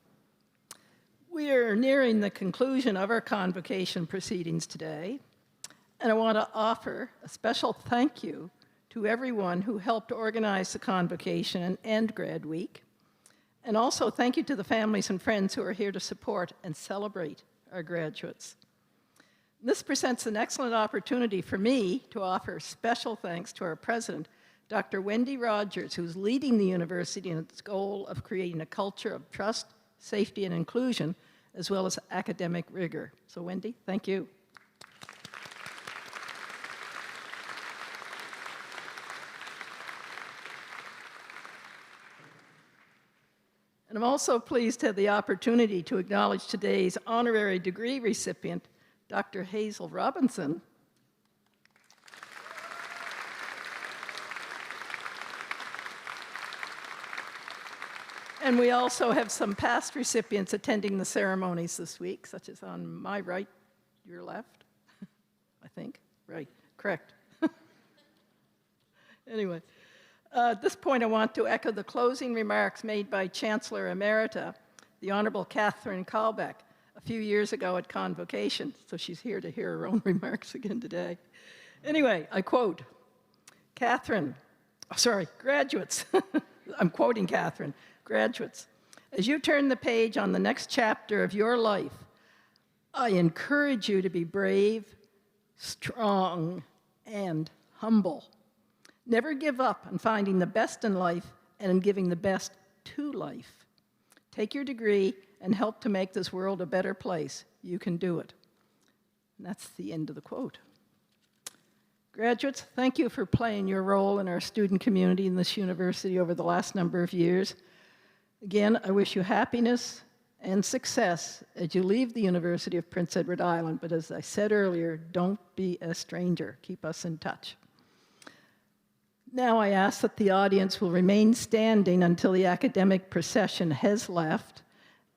We are nearing the conclusion of our convocation proceedings today, and I want to offer a special thank you to everyone who helped organize the convocation and Grad Week, and also thank you to the families and friends who are here to support and celebrate our graduates. This presents an excellent opportunity for me to offer special thanks to our president, Dr. Wendy Rogers, who's leading the university in its goal of creating a culture of trust, safety, and inclusion, as well as academic rigor. So Wendy, thank you. And I'm also pleased to have the opportunity to acknowledge today's honorary degree recipient, Dr. Hazel Robinson. And we also have some past recipients attending the ceremonies this week, such as on my right, your left, I think. Right, correct. Anyway, at this point I want to echo the closing remarks made by Chancellor Emerita, the Honorable Catherine Kalbeck, a few years ago at Convocation, so she's here to hear her own remarks again today. Anyway, I quote, graduates, I'm quoting Catherine, graduates, as you turn the page on the next chapter of your life, I encourage you to be brave, strong, and humble. Never give up on finding the best in life and in giving the best to life. Take your degree and help to make this world a better place. You can do it. And that's the end of the quote. Graduates, thank you for playing your role in our student community in this university over the last number of years. Again, I wish you happiness and success as you leave the University of Prince Edward Island. But as I said earlier, don't be a stranger. Keep us in touch. Now I ask that the audience will remain standing until the academic procession has left.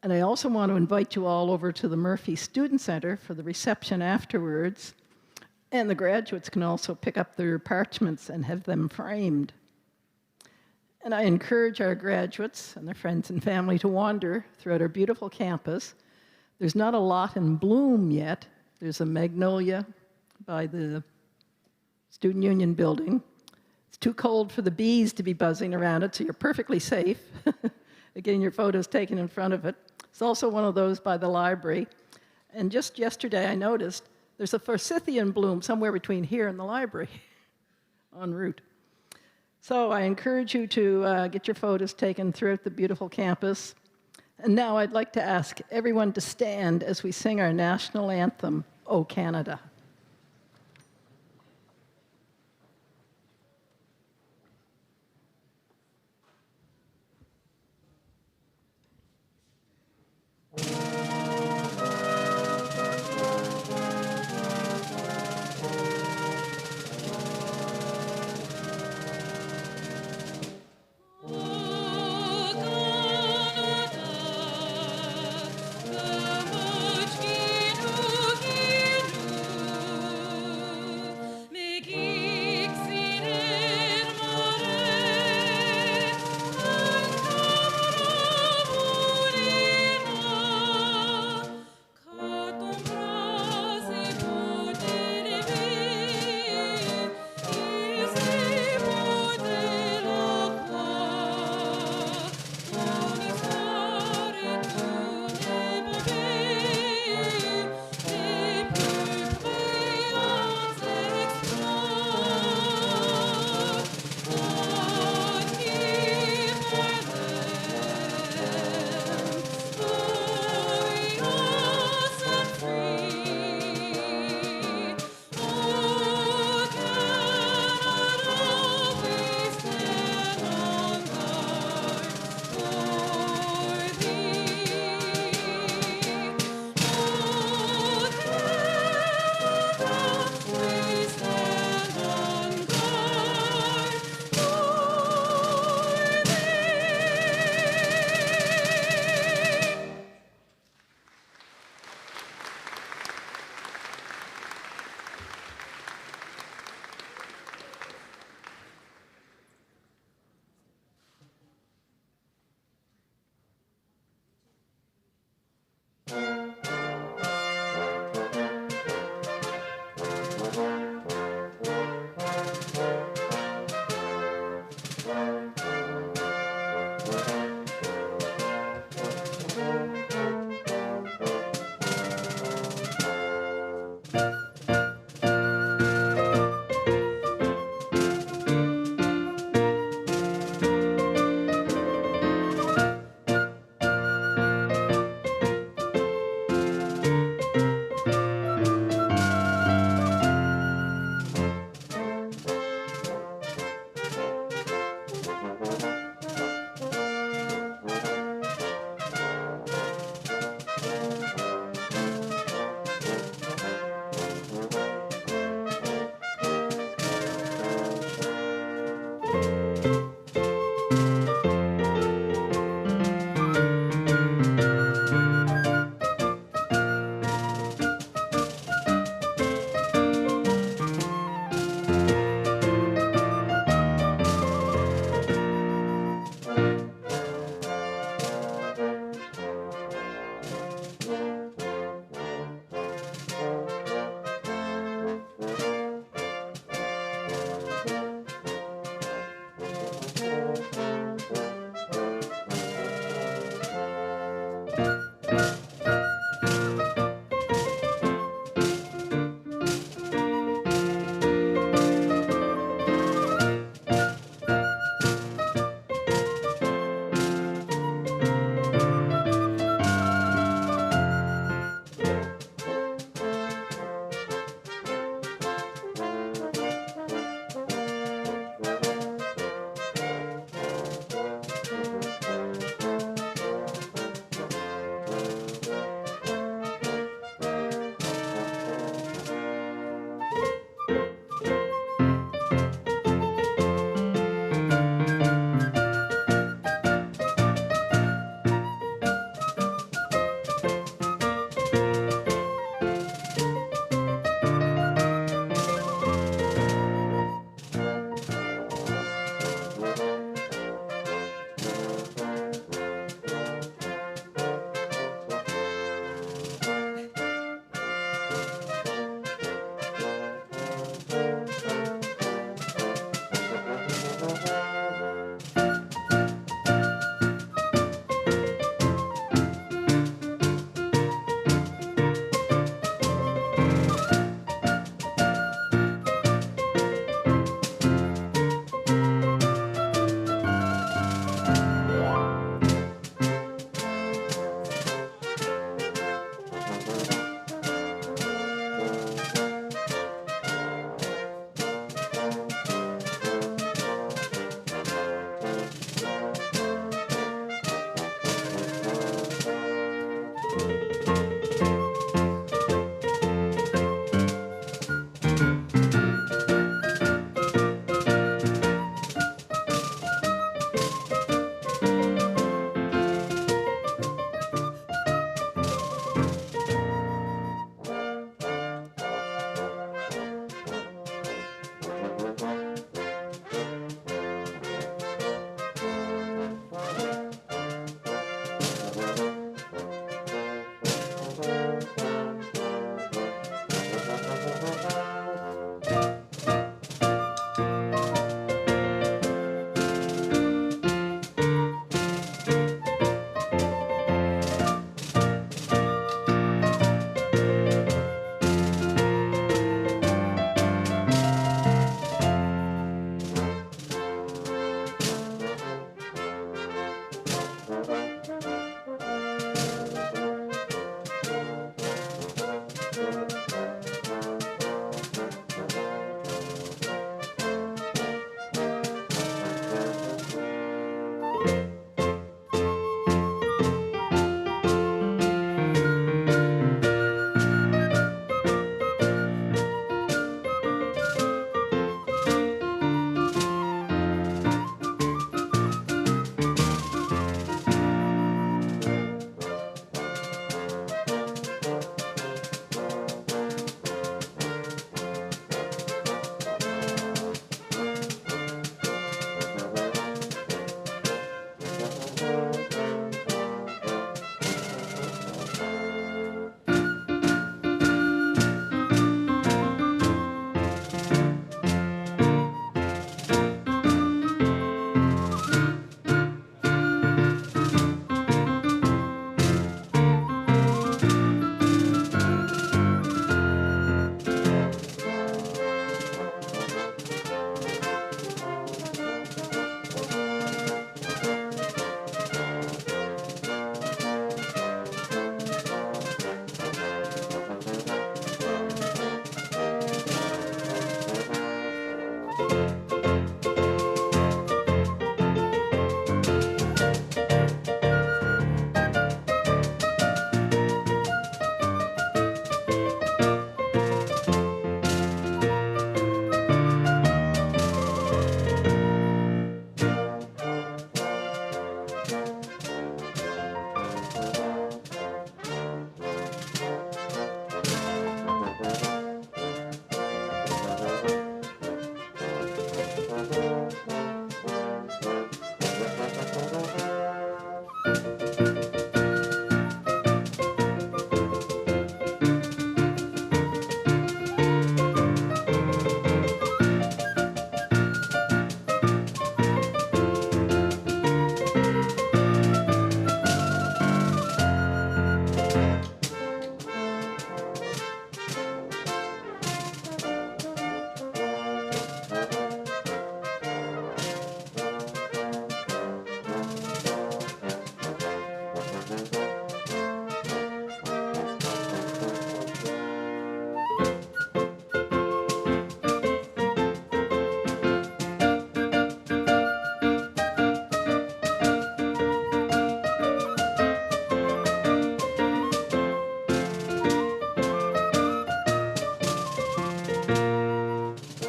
And I also want to invite you all over to the Murphy Student Center for the reception afterwards. And the graduates can also pick up their parchments and have them framed. And I encourage our graduates and their friends and family to wander throughout our beautiful campus. There's not a lot in bloom yet. There's a magnolia by the Student Union building. It's too cold for the bees to be buzzing around it, so you're perfectly safe getting your photos taken in front of it. It's also one of those by the library. And just yesterday I noticed there's a forsythian bloom somewhere between here and the library en route. So I encourage you to get your photos taken throughout the beautiful campus. And now I'd like to ask everyone to stand as we sing our national anthem, O Canada.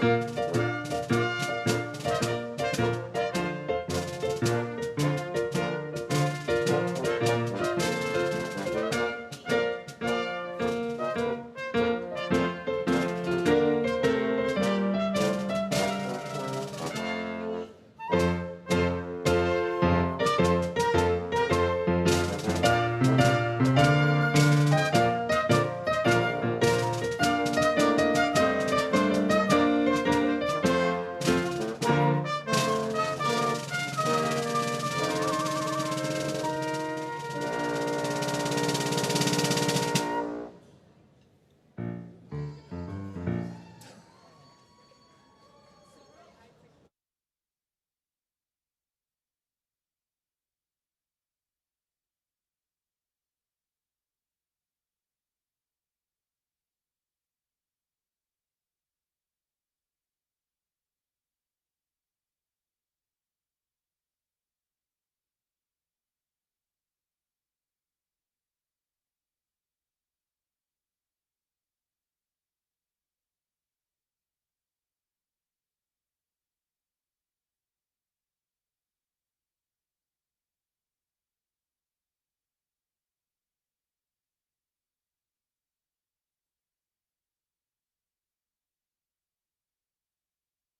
Thank you.